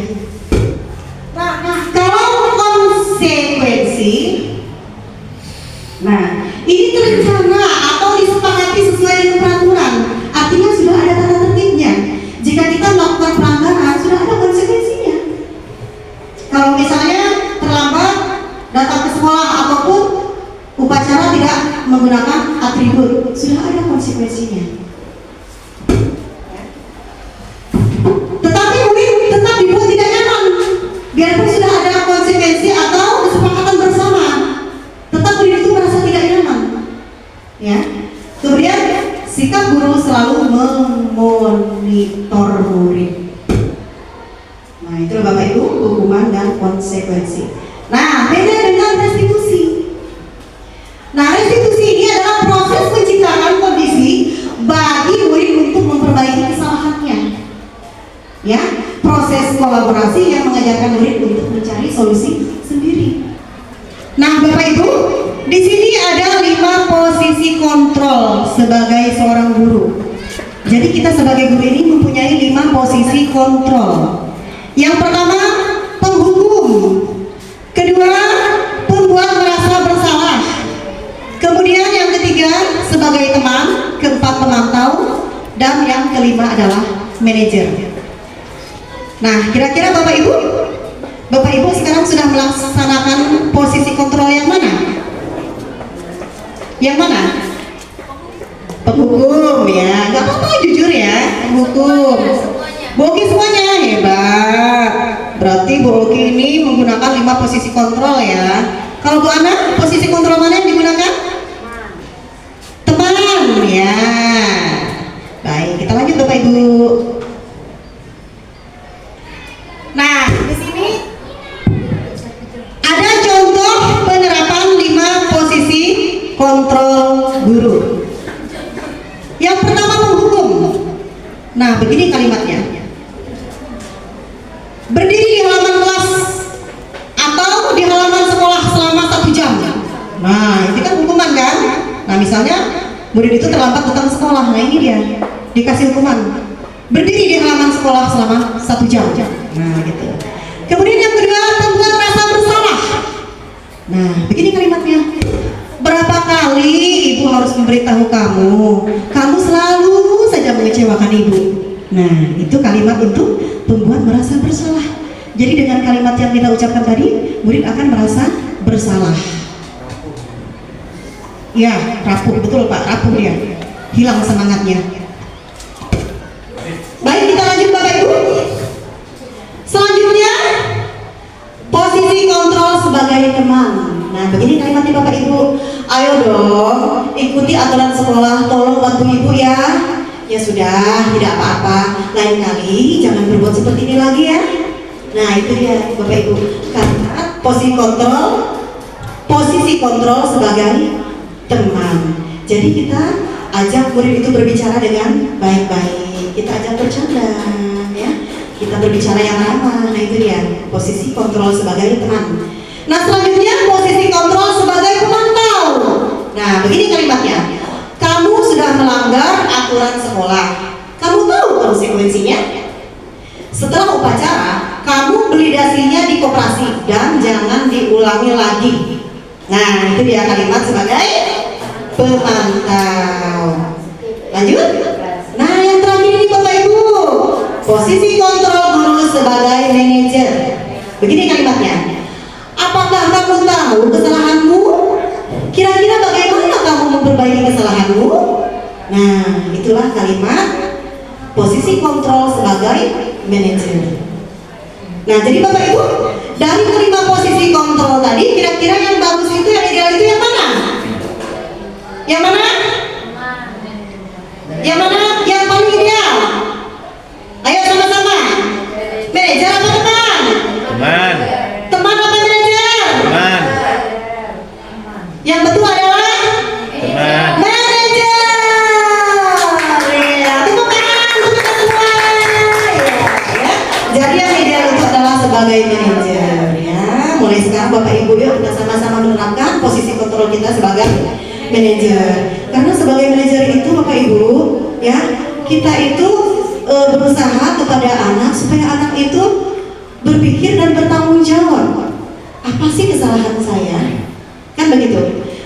Nah, kalau konsekuensi, nah ini terencana atau disepakati sesuai dengan peraturan. Artinya sudah ada tata tertibnya. Jika kita melakukan pelanggaran, sudah ada konsekuensinya. Kalau misalnya terlambat datang ke sekolah ataupun upacara tidak menggunakan atribut, sudah ada konsekuensinya. Tetapi murid tetap dibuat tidak nyaman, biarpun sudah ada konsekuensi atau kesepakatan bersama, tetap murid itu merasa tidak nyaman. Ya. Kemudian sikap guru selalu memonitor murid. Nah, itu Bapak Ibu hukuman dan konsekuensi. Nah, beda dengan restitusi. Nah, restitusi ini adalah proses menciptakan kondisi bagi murid untuk memperbaiki kesalahannya. Ya, proses kolaborasi yang mengajarkan murid untuk mencari solusi sendiri. Nah, Bapak Ibu, di sini ada 5 posisi kontrol sebagai seorang guru. Jadi kita sebagai guru ini mempunyai 5 posisi kontrol. Yang pertama, penghukum. Kedua, pembuat merasa bersalah. Kemudian yang ketiga, sebagai teman. Keempat, pemantau. Dan yang kelima adalah manajer. Nah, kira-kira Bapak Ibu sekarang sudah melaksanakan posisi kontrol yang mana? Yang mana? Penghukum ya, gak apa-apa jujur ya, penghukum. Bu Oki semuanya hebat. Berarti Bu Oki ini menggunakan 5 posisi kontrol ya. Kalau Bu Ana, posisi kontrol mana yang digunakan? Teman ya. Baik, kita lanjut Bapak Ibu. Nah, di sini ada contoh penerapan 5 posisi kontrol guru. Yang pertama, menghukum. Nah, begini kalimatnya. Berdiri di halaman kelas atau di halaman sekolah selama 1 jam. Nah, itu kan hukuman kan? Nah, misalnya Murid itu terlambat datang ke sekolah. Nah ini dia, dikasih hukuman. Berdiri di halaman sekolah selama 1 jam. Nah gitu. Kemudian yang kedua, membuat rasa bersalah. Nah, begini kalimatnya. Berapa kali ibu harus memberitahu kamu? Kamu selalu saja mengecewakan ibu. Nah, itu kalimat untuk membuat merasa bersalah. Jadi dengan kalimat yang kita ucapkan tadi, murid akan merasa bersalah. Ya, rapuh, betul Pak, rapuh ya. Hilang semangatnya. Baik, kita lanjut Bapak Ibu. Selanjutnya, posisi kontrol sebagai teman. Nah, begini kalimatnya Bapak Ibu. Ayo dong, ikuti aturan sekolah, tolong bantu ibu ya. Ya sudah, tidak apa-apa. Lain kali jangan berbuat seperti ini lagi ya. Nah, itu dia Bapak Ibu. Karena posisi kontrol sebagai teman. Jadi kita ajak murid itu berbicara dengan baik-baik. Kita ajak bercanda, ya. Kita berbicara yang ramah. Nah, itu dia posisi kontrol sebagai teman. Nah, selanjutnya posisi kontrol sebagai pemantau. Nah, begini kalimatnya. Kamu sudah melanggar aturan sekolah. Kamu tahu konsekuensinya? Setelah upacara, kamu beli dasinya di koperasi dan jangan diulangi lagi. Nah, itu dia kalimat sebagai pemantau. Lanjut. Nah, yang terakhir ini Bapak Ibu, posisi kontrol guru sebagai manajer. Begini kalimatnya. Apakah kamu tahu kesalahanmu? Kira-kira bagaimana kamu memperbaiki kesalahanmu? Nah, itulah kalimat posisi kontrol sebagai manajer. Nah, jadi Bapak Ibu, dari kelima posisi kontrol tadi, kira-kira yang bagus itu, yang ideal itu yang mana? Yang mana? Yang mana? Yang paling ideal? Ayo sama-sama. Manajer apa teman? Teman. Teman apa manajer? Teman. Yang betul adalah Teman. manajer. Ya, tepuk tangan untuk kita semua. Ya. Jadi yang ideal itu adalah sebagai manajer. Ya, mulai sekarang Bapak Ibu yuk kita sama-sama menerapkan posisi kontrol kita sebagai manajer. Karena sebagai manajer itu Bapak Ibu, ya, kita itu berusaha kepada anak supaya anak itu berpikir dan bertanggung jawab. Apa sih kesalahan saya? Kan begitu.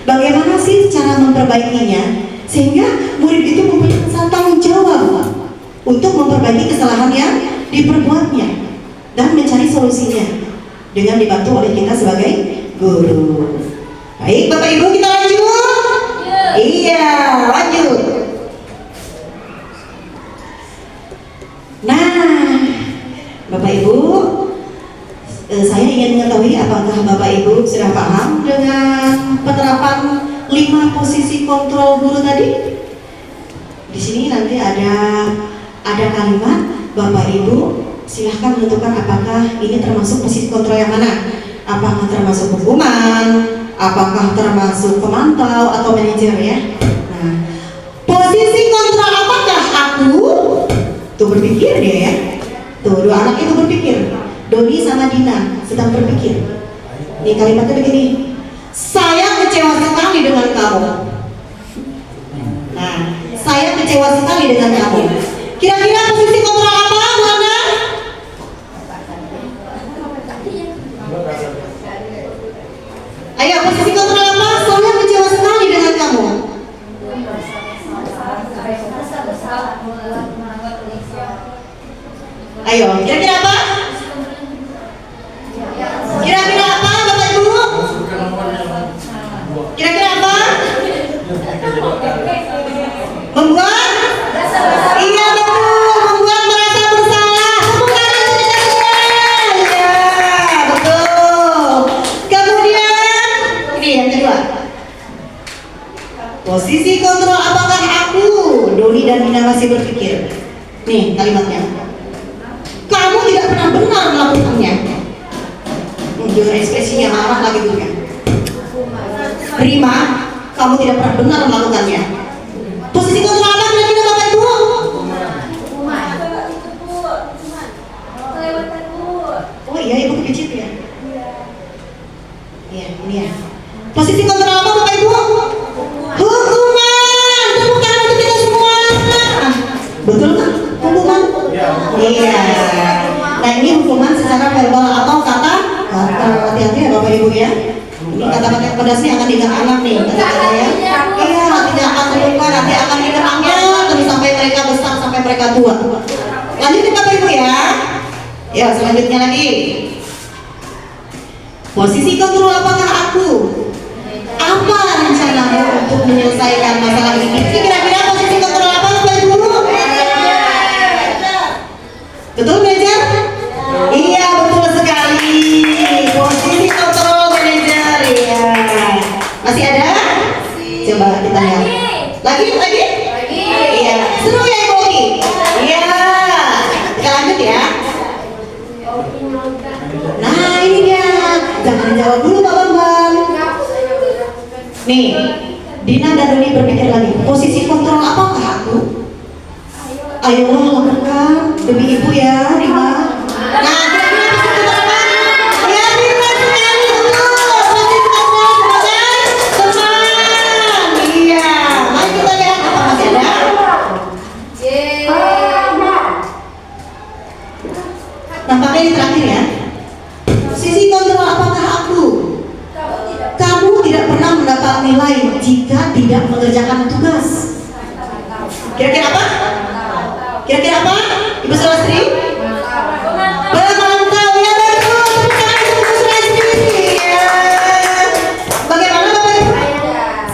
Bagaimana sih cara memperbaikinya sehingga murid itu mempunyai rasa tanggung jawab untuk memperbaiki kesalahan yang diperbuatnya dan mencari solusinya dengan dibantu oleh kita sebagai guru. Baik Bapak Ibu, kita lanjut. Iya, lanjut. Nah, Bapak Ibu, saya ingin mengetahui apakah Bapak Ibu sudah paham dengan penerapan 5 posisi kontrol guru tadi? Di sini nanti ada kalimat, Bapak Ibu silahkan menentukan apakah ini termasuk posisi kontrol yang mana. Apakah termasuk hukuman, apakah termasuk pemantau atau manajer ya. Nah, posisi kontrol apakah aku? Tuh berpikir dia ya. Tuh dua anak itu berpikir. Doni sama Dina sedang berpikir. Nih kalimatnya begini. Saya kecewa sekali dengan kamu. Nah, saya kecewa sekali dengan kamu. Kira-kira posisi kontrol apa, Bu Ana? Ayo, posisi kontrol apa? Saya kecewa sekali dengan kamu. Ayo, kira-kira apa? Kira-kira apa, Bapak Ibu? Kira-kira apa? Membuat? Iya betul, membuat merasa bersalah. Bukan ya, betul. Kemudian ini yang kedua. Posisi kontrol apakah aku? Doni dan Nina masih berpikir. Nih kalimatnya. Kamu tidak pernah benar melakukannya. Dengan ekspresinya marah lagi tuh kan. Rima, kamu tidak pernah benar melakukannya. Posisi kontrol apa kira-kira Bapak Ibu? Oh iya, Ibu kepicit ya? Iya, ini ya. Posisi kontrol apa Bapak Ibu? Hukuman. secara verbal atau kata. Hati-hati ya Bapak Ibu ya. Ini kata-kata pedas nih akan diingat anak nih, kata-kata ya. Iya, tidak akan terluka, nanti akan dikenangnya terus sampai mereka besar, sampai mereka tua. Lanjutin Bapak Ibu ya. Ya, selanjutnya lagi. Posisi kontrol apakah aku? Apa rencanamu untuk menyelesaikan masalah ini? Kira-kira posisi kontrol apa Bapak Ibu? Betul belajar? Iya, betul sekali. Posisi kontrol manajer. Iya. Masih ada? Coba kita lihat. Lagi? Iya. Seru ya Ibu Oki? Iya. Kita lanjut ya. Nah ini dia. Jangan jawab dulu Pak Bambang. Nih, Dina dan Doni berpikir lagi. Posisi kontrol apakah aku? Ayo lakukan demi ibu ya, Dina. Nah, kira-kira posisi kontrol apa? Ya, Dina sekali betul. Posisi kontrol sebagai teman. Iya. Mari kita lihat apa masih ada. Nampaknya ini terakhir ya. Posisi kontrol apakah aku? Kamu tidak pernah mendapat nilai jika tidak mengerjakan tugas. Kira-kira apa? Kira-kira apa? Ibu Sulastri? Pemantau ya betul. Ibu Sulastri. Ya. Bagaimana Bapak Ibu?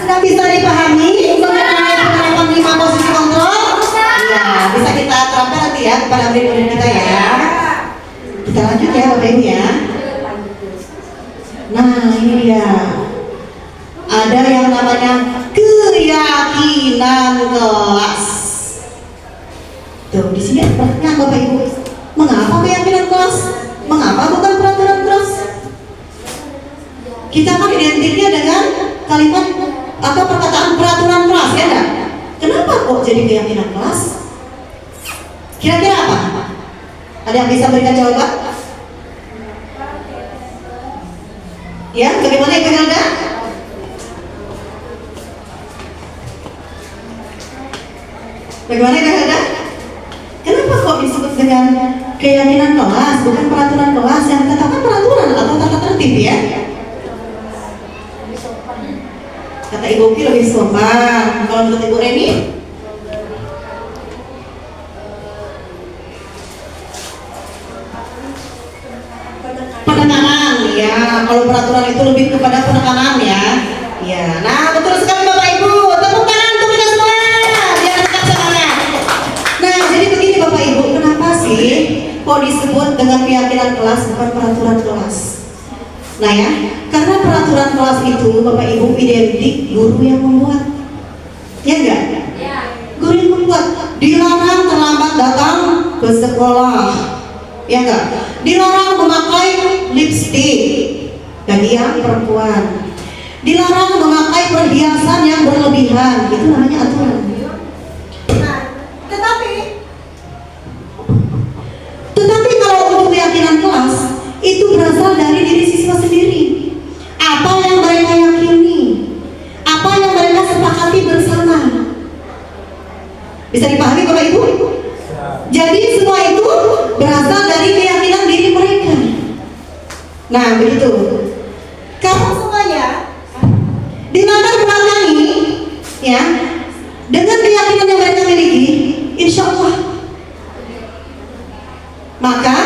Sudah bisa dipahami mengenai penerapan 5 posisi kontrol? Iya, bisa kita terapkan nanti ya kepada murid-murid kita ya. Kita lanjut ya Bapak Ibu ya. Nah ini dia. Ada yang namanya keyakinan kelas. Tuh di sini ada pertanyaan Bapak Ibu. Mengapa keyakinan kelas? Mengapa bukan peraturan kelas? Kita kan identiknya dengan kalimat atau perkataan peraturan kelas ya enggak? Kenapa kok jadi keyakinan kelas? Kira-kira apa? Ada yang bisa berikan jawaban? Ya, bagaimana Ibu Helda? Bagaimana Ibu Helda? Kenapa kok disebut dengan keyakinan kelas, bukan peraturan kelas? Yang dikatakan peraturan atau tata tertib ya? Kata Ibu Ki lebih sopan. Kalau menurut Ibu Reni? Penekanan ya, kalau peraturan itu lebih kepada penekanan ya. Ya, nah betul sekali Bapak Ibu. Tepuk tangan untuk kita semua. Biar tetap semangat. Nah, jadi begini Bapak Ibu, kenapa sih kok disebut dengan keyakinan kelas bukan peraturan kelas? Nah ya, karena peraturan kelas itu Bapak Ibu identik guru yang membuat. Ya enggak? Ya. Guru yang membuat. Dilarang terlambat datang ke sekolah. Ya enggak? Dilarang memakai lipstik bagi yang perempuan. Dilarang memakai perhiasan yang berlebihan. Itu namanya aturan. Nah, tetapi kalau untuk keyakinan kelas itu berasal dari diri siswa sendiri. Apa yang mereka yakini, apa yang mereka sepakati bersama. Bisa dipahami Bapak Ibu? Jadi semua itu berasal dari keyakinan diri mereka. Nah begitu. Kamu semuanya dilatar belakangi ya dengan keyakinan yang mereka miliki, insya Allah maka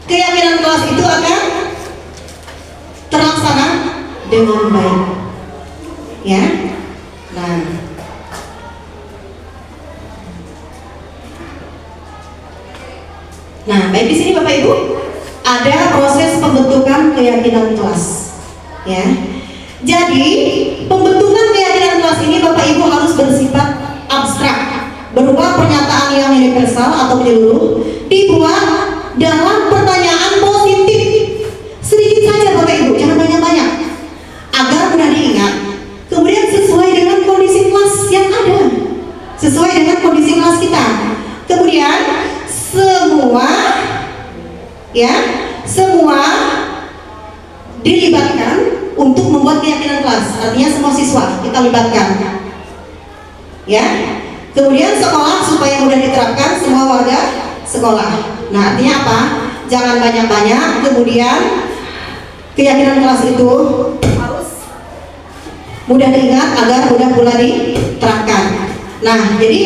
keyakinan kelas itu akan terlaksana dengan baik. Ya. Nah, baik di sini Bapak Ibu ada proses pembentukan keyakinan kelas. Ya. Jadi pembentukan keyakinan kelas ini Bapak Ibu harus bersifat abstrak, berupa pernyataan yang universal atau menyeluruh, dibuat dalam pertanyaan positif. Sedikit saja Bapak Ibu, jangan banyak-banyak, agar mudah diingat. Kemudian sesuai dengan kondisi kelas yang ada, sesuai dengan kondisi kelas kita. Kemudian semua dilibatkan untuk membuat keyakinan kelas. Artinya semua siswa kita libatkan. Ya. Kemudian sekolah supaya mudah diterapkan semua warga sekolah. Nah, artinya apa? jangan banyak-banyak. Kemudian keyakinan kelas itu harus mudah diingat agar mudah pula diterapkan. Nah, jadi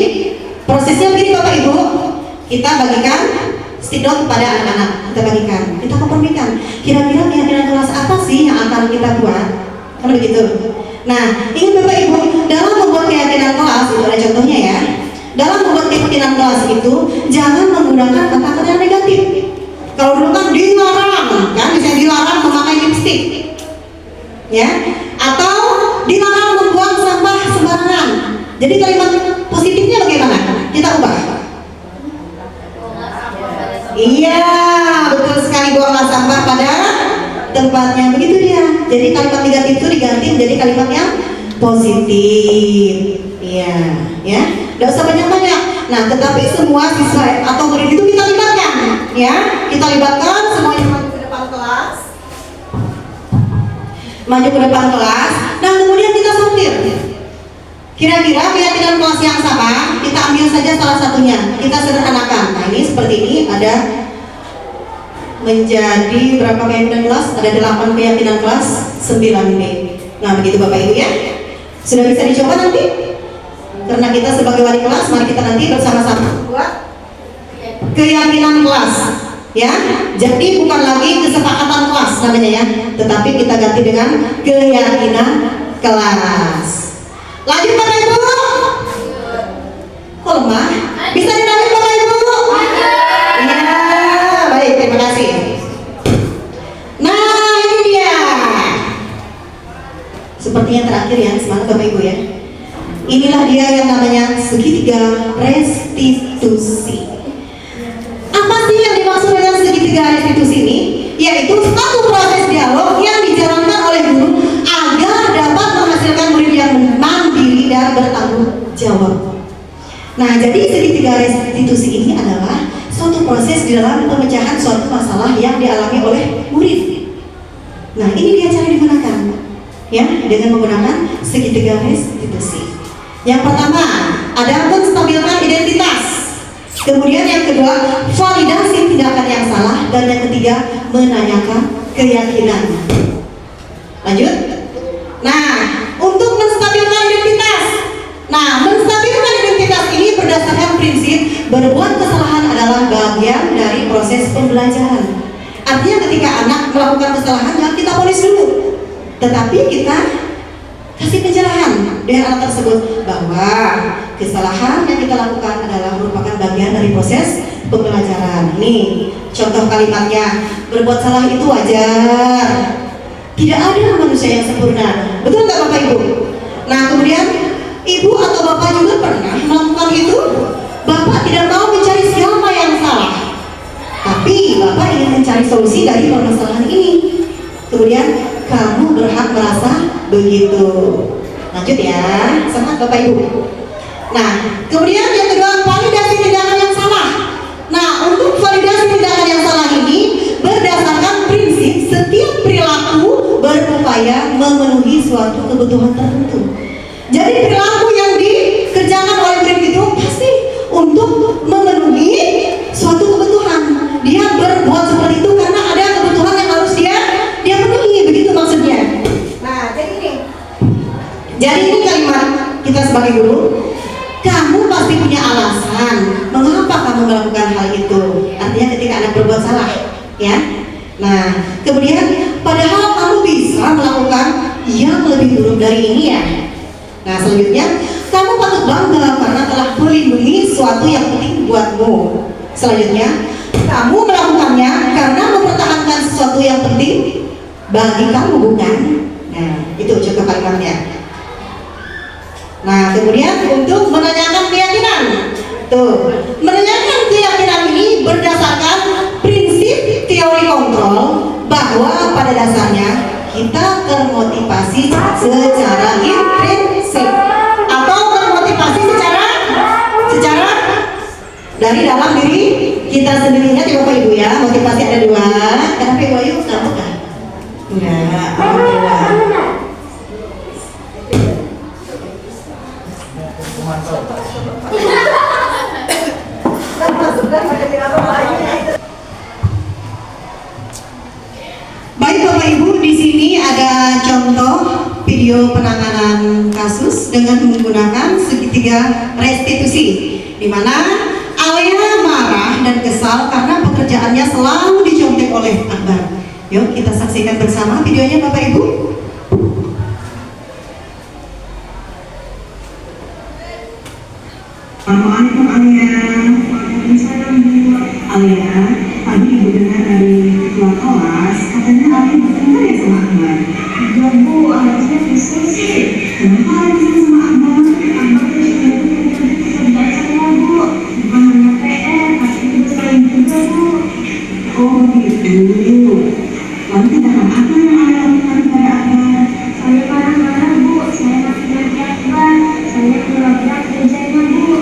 prosesnya begini Bapak Ibu, kita bagikan stick-note kepada anak-anak, kita bagikan, kita kompromikan. Kira-kira keyakinan kelas apa sih yang akan kita buat? Kan begitu. Nah, ingat Bapak Ibu, dalam membuat keyakinan kelas itu ada contohnya ya. Dalam membuat keyakinan kelas itu jangan menggunakan kata-kata yang negatif. Kalau dulu kan dilarang, kan misalnya dilarang memakai lipstik, ya, atau dilarang membuang sampah sembarangan. Jadi kalimat positifnya bagaimana? Kita ubah. Iya, betul sekali, buanglah sampah pada tempatnya. Begitu dia. Jadi kalimat negatif itu diganti menjadi kalimat yang positif. Iya, ya. Tidak usah banyak-banyak. Nah, tetapi semua siswa atau murid itu kita libatkan, ya. Kita libatkan semuanya maju ke depan kelas. Maju ke depan kelas. Nah, kemudian kita sortir. Kira-kira keyakinan kelas yang sama, kita ambil saja salah satunya. Kita sederhanakan. Nah, ini seperti ini ada menjadi berapa keyakinan kelas? Ada 8 keyakinan kelas, 9B. Nah, begitu Bapak Ibu ya. Sudah bisa dicoba nanti? Karena kita sebagai wali kelas, mari kita nanti bersama-sama buat keyakinan kelas, ya. Jadi bukan lagi kesepakatan kelas namanya ya, tetapi kita ganti dengan keyakinan kelas. Lanjut Bapak Ibu. Kok lemah? Bisa dilanjut Bapak Ibu? Iya, baik, terima kasih. Nah, ini dia. Seperti yang terakhir ya, semangat Bapak Ibu ya. Inilah dia yang namanya segitiga restitusi. Apa sih yang dimaksud dengan segitiga restitusi ini? Yaitu satu proses dialog yang dijalankan oleh guru agar dapat menghasilkan murid yang mandiri dan bertanggung jawab. Nah, jadi segitiga restitusi ini adalah suatu proses di dalam pemecahan suatu masalah yang dialami oleh murid. Nah, ini dia cara digunakan, ya, dengan menggunakan segitiga restitusi. Yang pertama, ada menstabilkan identitas. Kemudian yang kedua, validasi tindakan yang salah. Dan yang ketiga, menanyakan keyakinan. Lanjut. Nah, untuk menstabilkan identitas. Nah, menstabilkan identitas ini berdasarkan prinsip berbuat kesalahan adalah bagian dari proses pembelajaran. Artinya ketika anak melakukan kesalahan, jangan kita ponis dulu, tetapi kita kasih pencerahan dengan anak tersebut bahwa kesalahan yang kita lakukan adalah merupakan bagian dari proses pembelajaran. Nih, contoh kalimatnya, berbuat salah itu wajar. Tidak ada manusia yang sempurna. Betul nggak Bapak Ibu? Nah, kemudian Ibu atau Bapak juga pernah melakukan itu? Bapak tidak mau mencari siapa yang salah, tapi Bapak ingin mencari solusi dari permasalahan ini. Kemudian kamu berhak merasa begitu. Lanjut ya, semangat Bapak Ibu. Nah, kemudian yang kedua, validasi tindakan yang salah. Nah, untuk validasi tindakan yang salah ini berdasarkan prinsip setiap perilaku berupaya memenuhi suatu kebutuhan tertentu. Jadi perilaku yang dikerjakan oleh murid itu pasti untuk memenuhi suatu kebutuhan. Dia berbuat seperti itu karena ada kebutuhan yang harus dia penuhi, begitu maksudnya. Nah, jadi ini kalimat kita sebagai guru. Kamu pasti punya alasan mengapa kamu melakukan hal itu. Artinya ketika anak berbuat salah, ya. Nah, kemudian padahal kamu bisa melakukan yang lebih buruk dari ini ya. Nah, selanjutnya kamu patut bangga karena telah melindungi sesuatu yang penting buatmu. Selanjutnya, kamu melakukannya karena mempertahankan sesuatu yang penting bagi kamu, bukan? Nah, itu contoh kalimatnya. Nah, kemudian untuk menanyakan keyakinan. Tuh, menanyakan keyakinan ini berdasarkan prinsip teori kontrol bahwa pada dasarnya kita termotivasi secara intrinsik atau termotivasi secara dari dalam diri kita sendiri. Ingat ya Bapak Ibu ya, motivasi ada dua. Kenapa Ibu Ayu nggak bukan? Enggak, alhamdulillah. contoh video penanganan kasus dengan menggunakan segitiga restitusi, di mana Alia marah dan kesal karena pekerjaannya selalu dicontek oleh Akbar. Yuk kita saksikan bersama videonya Bapak Ibu. Assalamualaikum Alia. Waalaikumsalam Bu. Alia, tadi Ibu dengar dari ketua kelas, katanya Alia bertengkar ya sama Akbar. Enggak Bu, harusnya bisa sih. Kenapa Alia bisa sama Akbar? Akbar tuh juga punya kerjaan saya Bu. Bukan hanya PR, tapi juga selain juga Bu. Oh gitu. Lalu tindakan apa yang Alia lakukan pada Akbar? Saya marah-marah Bu, saya maki-maki Akbar. Saya pura-pura kerjanya Bu.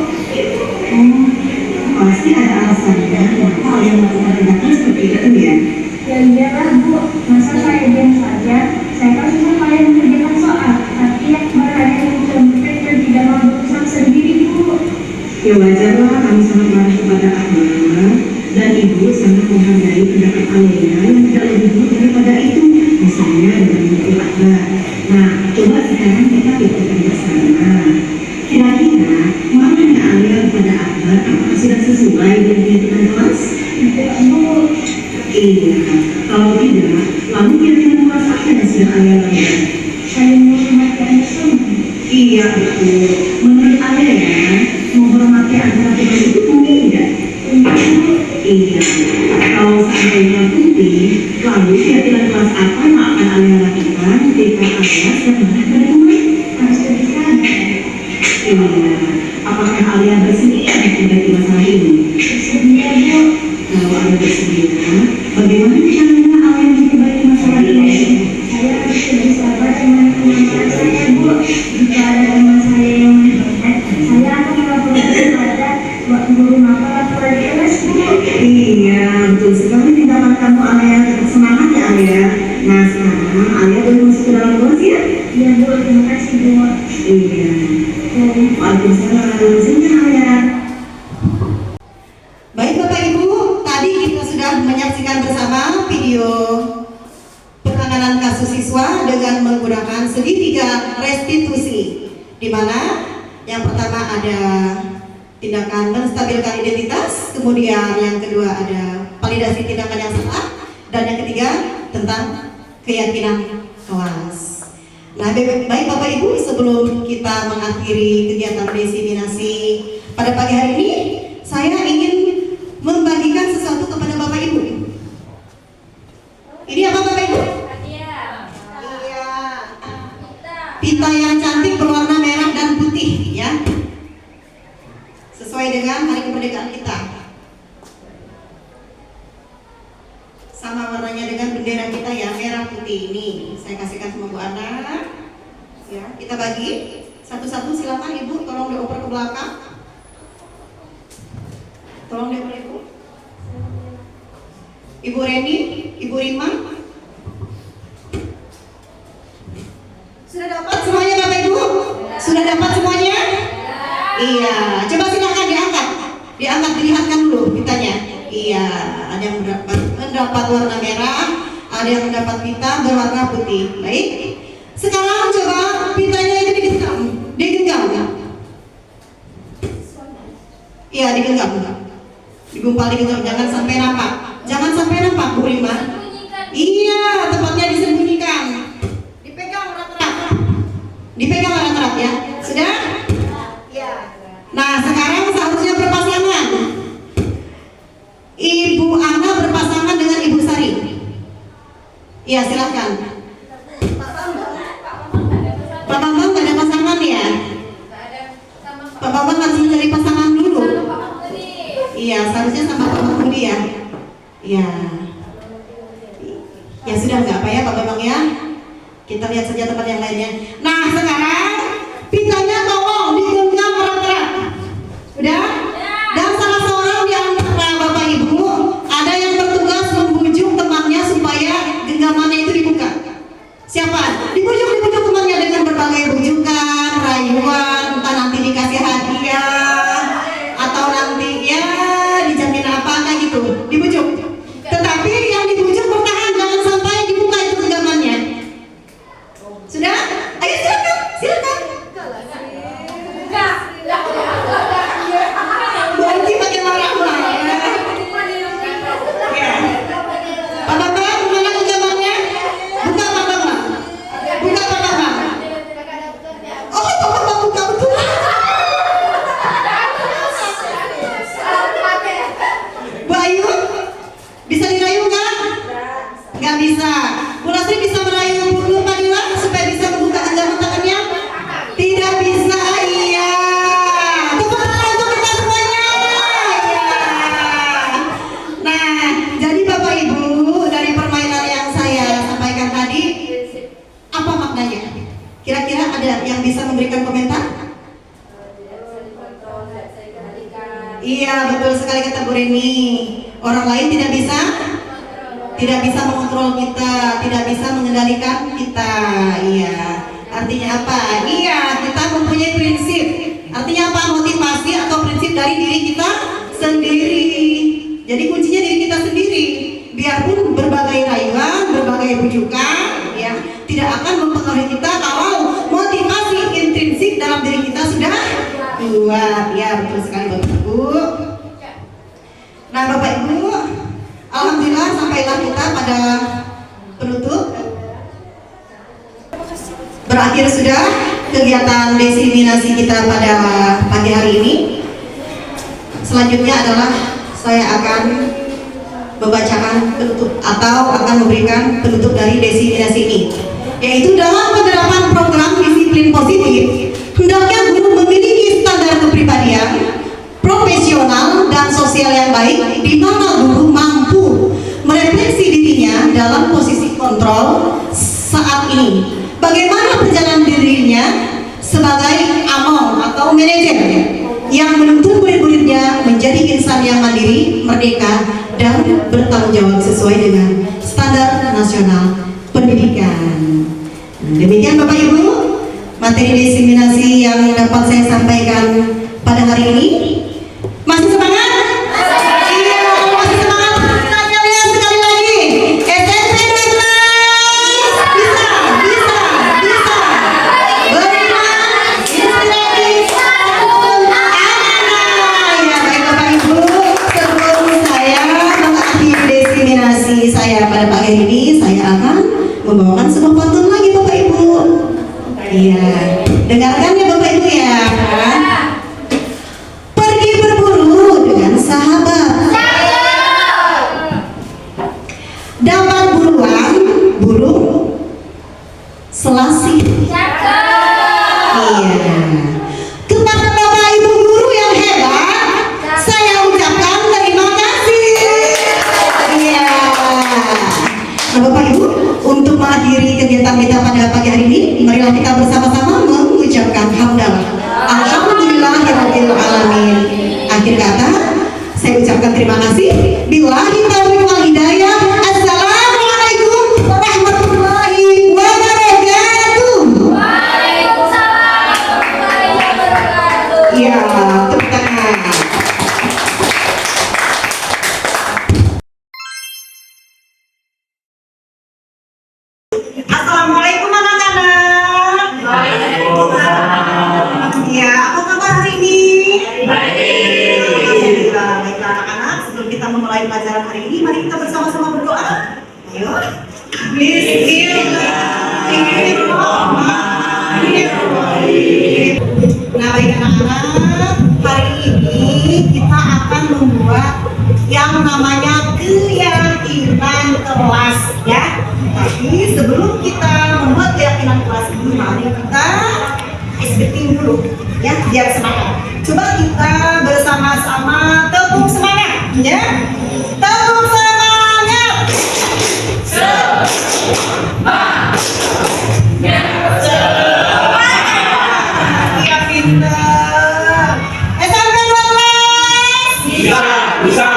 Pasti ada alasannya kenapa Alia melakukan tindakan seperti itu ya? Ya iyalah Bu, masa saya diam saja? Saya kan susah payah mengerjakan soal, tapi Akbar hanya mencontek dan tidak mau berusaha sendiri Bu. Ya wajarlah kami sangat marah kepada Akbar, dan Ibu sangat menghargai tindakan Alia yang tidak lebih buruk daripada itu, misalnya dengan mengutuk Akbar. Nah, coba sekarang kita pikirkan bersama. Kira-kira marahnya Alia kepada Akbar apakah sudah sesuai dengan tuntutan kelas? Tidak Bu. Iya, kalau tidak, lalu kira-kira kelas apa yang sudah Alia lakukan? Saya menghormati anak sama. Iya betul. Menurut Alia ya, menghormati antara tugas itu mungkin tidak? Iya. Kalau seandainya penting, lalu kira-kira kelas apa yang akan Alia lakukan ketika Alia sedang marah pada teman? Harus lebih sadar. Iya, apakah Alia bersedia menghadapi masalah ini? Bersedia Bu. Kalau Alia bersedia, bagaimana caranya Alia memperbaiki masalah ini? Saya harus lebih sabar dengan teman-teman saya Bu. Jika ada teman saya yang mendekat, saya akan melaporkan kepada guru maka laporan kelas Bu. Iya, betul sekali tindakan kamu Alia. Tetap semangat ya Alia. Nah sekarang Alia boleh masuk ke dalam kelas ya? Iya Bu, terima kasih Bu. Iya. Waalaikumsalam. Alia. Baik Bapak Ibu, tadi kita sudah menyaksikan bersama video penanganan kasus siswa dengan menggunakan segitiga restitusi, di mana yang pertama ada tindakan menstabilkan identitas, kemudian yang kedua ada validasi tindakan yang salah, dan yang ketiga tentang keyakinan kelas. Nah, baik Bapak Ibu, sebelum kita mengakhiri kegiatan diseminasi pada pagi hari ini, saya ingin membagikan sesuatu kepada Bapak Ibu. Ini apa Bapak Ibu? Iya. Pita yang cantik berwarna merah dan putih ya. Sesuai dengan hari kemerdekaan kita. Sama warnanya dengan bendera kita ya, merah putih. Ini saya kasihkan sama Bu Ana. Ya, kita bagi satu-satu. Silakan Ibu, tolong dioper ke belakang. Tolong dioper Ibu. Ibu Reni, Ibu Rima. Sudah dapat semuanya Bapak Ibu? Sudah dapat semuanya? Iya, coba silakan diangkat. Diangkat, dilihatkan dulu pitanya. Iya, ada yang mendapat warna merah, ada yang mendapat pita berwarna putih. Baik. Sekarang coba pitanya itu digenggam. Iya, digenggam. Digumpal, digenggam, jangan sampai nampak. Jangan sampai nampak Bu Rima. Iya, tempatnya disembunyikan. Dipegang erat-erat. Dipegang erat-erat ya. Sudah? Iya. Nah, sekarang seharusnya berpasangan. Ibu Ana berpasangan dengan Ibu Sari. Iya, silakan. Pak Bambang nggak ada pasangan ya? Pak Bambang harus mencari pasangan dulu. Iya, seharusnya sama Pak Mahmudi ya. Iya. Ya sudah, nggak apa ya Pak Bambang ya. Kita lihat saja tempat yang lainnya. Nah, sekarang pitanya tolong digenggam erat-erat. Udah? Dan salah seorang di antara Bapak Ibu ada yang bertugas membujuk temannya supaya genggamannya itu dibuka. Siapa? Dibujuk temannya dengan berbagai bujukan, rayuan, entah nanti dikasih hadiah atau nanti ya dijamin apa kayak gitu. Dibujuk. Tetapi yang dibujuk bertahan, jangan sampai dibuka itu genggamannya. Nggak bisa. Bu Lasri bisa merayu Bu Fadila supaya bisa membuka genggaman tangannya? Tidak bisa, iya. Tepuk tangan untuk kita semuanya. Iya. Nah, jadi Bapak Ibu, dari permainan yang saya sampaikan tadi, apa maknanya? Kira-kira ada yang bisa memberikan komentar? Iya, betul sekali kata Bu Reni. Orang lain tidak bisa mengontrol kita, tidak bisa mengendalikan kita. Iya. Artinya apa? Iya, kita mempunyai prinsip. Artinya apa? Motivasi atau prinsip dari diri kita sendiri. Jadi kuncinya diri kita sendiri. Biarpun berbagai rayuan, berbagai bujukan, ya, tidak akan mempengaruhi kita kalau motivasi intrinsik dalam diri kita sudah kuat. Ya, betul sekali Bapak Ibu. Nah, Bapak Ibu, alhamdulillah sampailah kita pada penutup. Berakhir sudah kegiatan diseminasi kita pada pagi hari ini. Selanjutnya adalah saya akan membacakan penutup atau akan memberikan penutup dari diseminasi ini, yaitu dalam penerapan program disiplin positif hendaknya guru memiliki standar kepribadian profesional dan sosial yang baik, di mana guru mampu merefleksi dirinya dalam posisi kontrol saat ini. Bagaimana perjalanan dirinya sebagai among atau manajer yang menuntun murid-muridnya menjadi insan yang mandiri, merdeka, dan bertanggung jawab sesuai dengan standar nasional pendidikan. Demikian Bapak Ibu, materi diseminasi yang dapat saya sampaikan pada hari ini. Masih semangat? Iya, masih semangat. Tanya lihat sekali lagi. SMP 12. Bisa. Beriman, inspiratif, rukun, amanah. Ya, baik Bapak Ibu, sebelum saya mengakhiri diseminasi saya pada pagi ini, saya akan membawakan sebuah pantun lagi Bapak Ibu. Iya, dengarkan ya Bapak Ibu ya. Pergi berburu dengan sahabat, dapat buruan burung selasih. Iya. Kepada Bapak Ibu guru yang hebat, saya ucapkan terima kasih. Iya. Nah Bapak Ibu, untuk mengakhiri kegiatan kita pada pagi hari ini, marilah kita bersama-sama mengucapkan hamdalah. Alhamdulillahirabbil alamin. Akhir kata, saya ucapkan terima kasih. Billahi taufiq wal hidayah. Assalamualaikum warahmatullahi wabarakatuh. Waalaikumsalam warahmatullahi wabarakatuh. Iya, tepuk tangan. Assalamualaikum anak-anak. Iya, apa kabar hari ini? Alhamdulillah, baiklah anak-anak. Sebelum kita memulai pelajaran hari ini, mari kita bersama-sama berdoa. Ayo. Bismillahirrahmanirrahim. Nah, baik anak-anak, hari ini kita akan membuat yang namanya keyakinan kelas, ya. Tapi sebelum kita membuat keyakinan kelas ini, mari kita SBT dulu, ya, biar semangat. Coba kita bersama-sama tepuk semangat, ya. Tepuk semangat. Ya pintar. SMP 12. Bisa.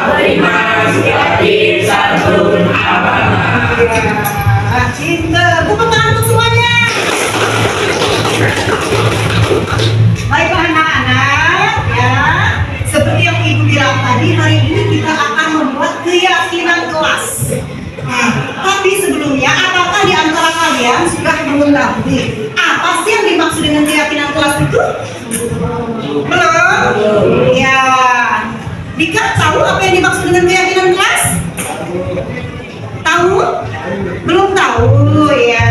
Beriman, yakin, santun, amanah. Pintar. Tepuk tangan untuk semuanya. Baiklah anak-anak, ya. Seperti yang Ibu bilang tadi, hari ini kita akan membuat keyakinan kelas. Nah, tapi sebelumnya, apakah di antara kalian sudah mengetahui apa sih yang dimaksud dengan keyakinan kelas itu? Belum? Ya. Dika tahu apa yang dimaksud dengan keyakinan kelas? Tahu? Belum tahu, ya.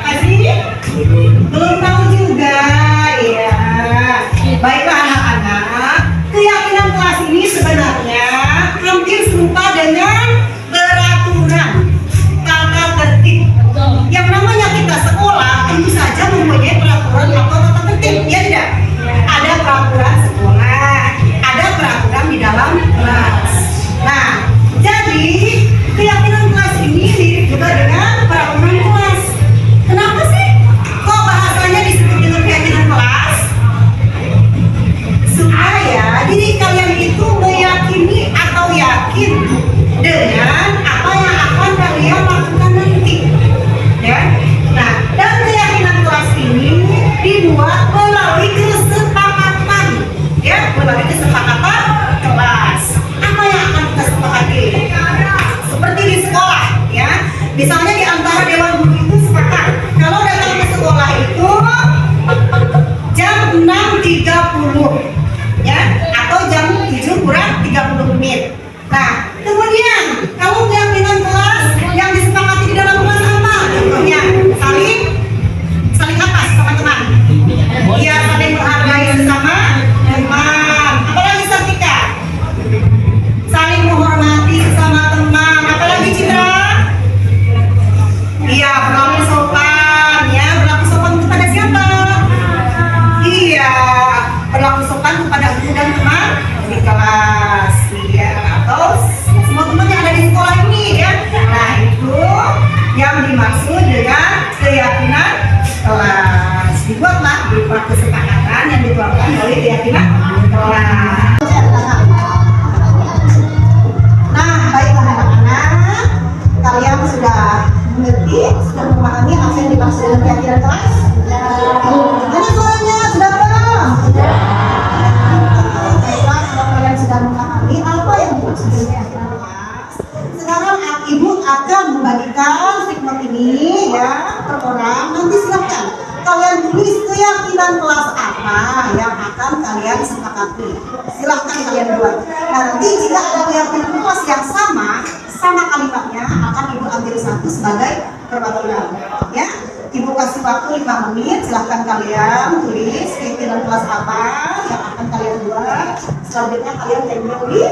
Kasih? Belum tahu juga, ya. Baiklah anak-anak, keyakinan kelas ini sebenarnya hampir serupa dengan peraturan. ya. Misalnya di antara dewan guru itu sepakat kalau datang ke sekolah itu jam 6.30 ya, atau jam 7 kurang 30 menit. Nah, kemudian kalau keyakinan kelas yang disepakati di dalam kelas apa? Contohnya saling apa teman-teman? Iya, saling menghargai sesama teman. Apalagi Sartika? Saling menghormati sesama teman. Apalagi Citra? Iya, berlaku sopan ya. Berlaku sopan kepada siapa? Iya, berlaku sopan kepada guru dan teman di kelas. Iya, atau semua teman yang ada di sekolah ini ya. Nah, itu yang dimaksud dengan keyakinan kelas. Dibuatlah berupa kesepakatan yang dituangkan oleh keyakinan kelas. Nah, baiklah anak-anak, kalian sudah mengerti, sudah memahami apa yang dimaksud dengan keyakinan kelas? Mana suaranya? Sudah paham? Baiklah, kalau kalian sudah memahami apa yang dimaksud dengan keyakinan kelas, sekarang ibu akan membagikan footnote ini ya per orang. Nanti silahkan kalian tulis keyakinan kelas apa yang akan kalian sepakati. Silahkan kalian buat. Nah, nanti jika ada keyakinan kelas yang sama kalimatnya, akan ibu ambil satu sebagai perwakilan. Ya, ibu kasih waktu 5 menit. Silahkan kalian tulis keyakinan kelas apa yang akan kalian buat. Selanjutnya kalian tempel di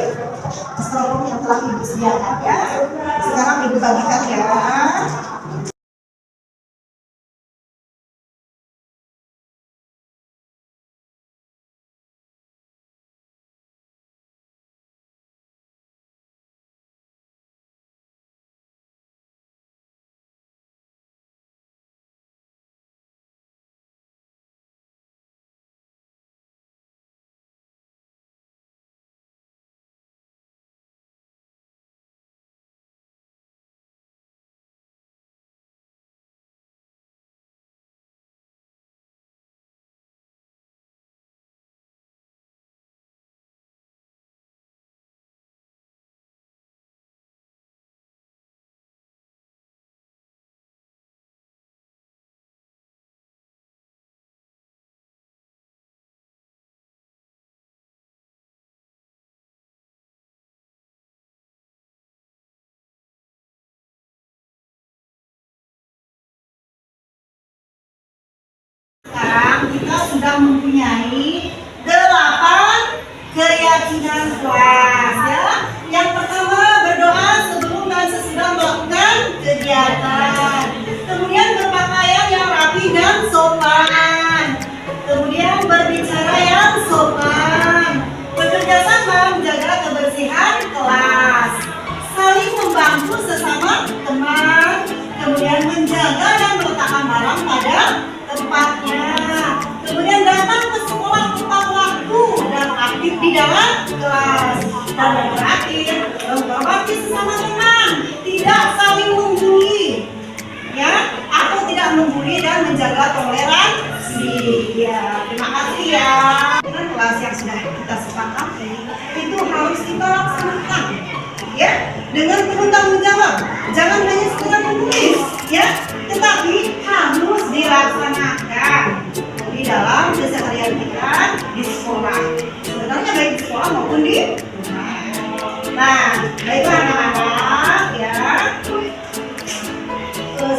styrofoam yang telah ibu sediakan ya. Sekarang ibu bagikan ya. Sekarang kita sudah mempunyai 8 keyakinan kelas ya. Yang pertama, berdoa sebelum dan sesudah melakukan kegiatan. Kemudian berpakaian yang rapi dan sopan. Kemudian berbicara yang sopan. Bekerja sama menjaga kebersihan kelas. Saling membantu sesama teman. Kemudian menjaga dan meletakkan barang pada tempatnya. Kemudian datang ke sekolah tepat waktu dan aktif di dalam kelas. Dan yang terakhir, menghormati sesama teman, tidak saling membuli, ya, atau tidak membuli dan menjaga toleransi. Ya, terima kasih ya. Dengan kelas yang sudah kita sepakati, itu harus kita laksanakan, ya, dengan penuh tanggung jawab. Jangan hanya sekedar menulis, ya, tetapi harus dilaksanakan di dalam keseharian kita di sekolah. Sebenarnya baik di sekolah maupun di rumah. Nah, baiklah anak-anak ya.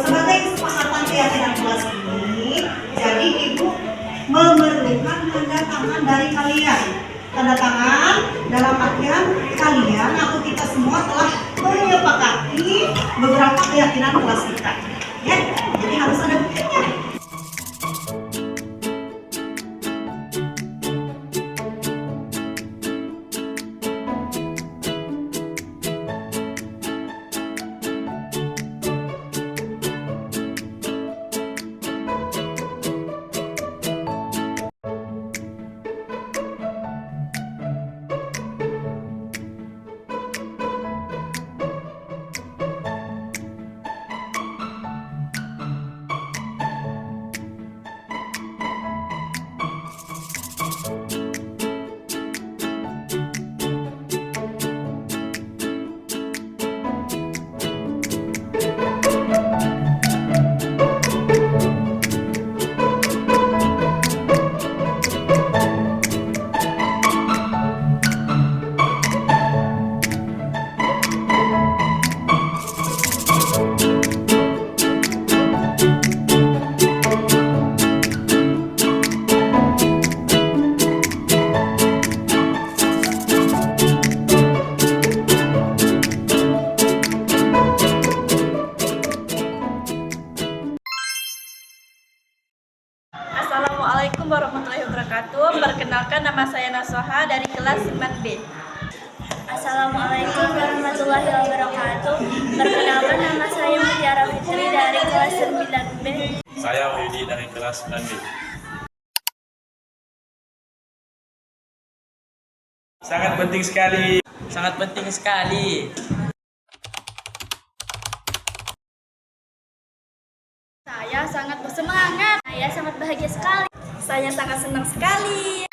Sebagai kesepakatan keyakinan kelas ini, jadi ibu memerlukan tanda tangan dari kalian. Tanda tangan dalam artian kalian atau kita semua telah menyepakati beberapa keyakinan kelas kita. Ya, jadi harus ada buktinya. Assalamualaikum warahmatullahi wabarakatuh. Perkenalkan, nama saya Nasoha dari kelas 9B. Assalamualaikum warahmatullahi wabarakatuh. Perkenalkan, nama saya Mutiara Fitri dari kelas 9B. Saya Wahyudi dari kelas 9B. Sangat penting sekali. Sangat penting sekali. Saya sangat bersemangat. Saya sangat bahagia sekali. Saya sangat senang sekali.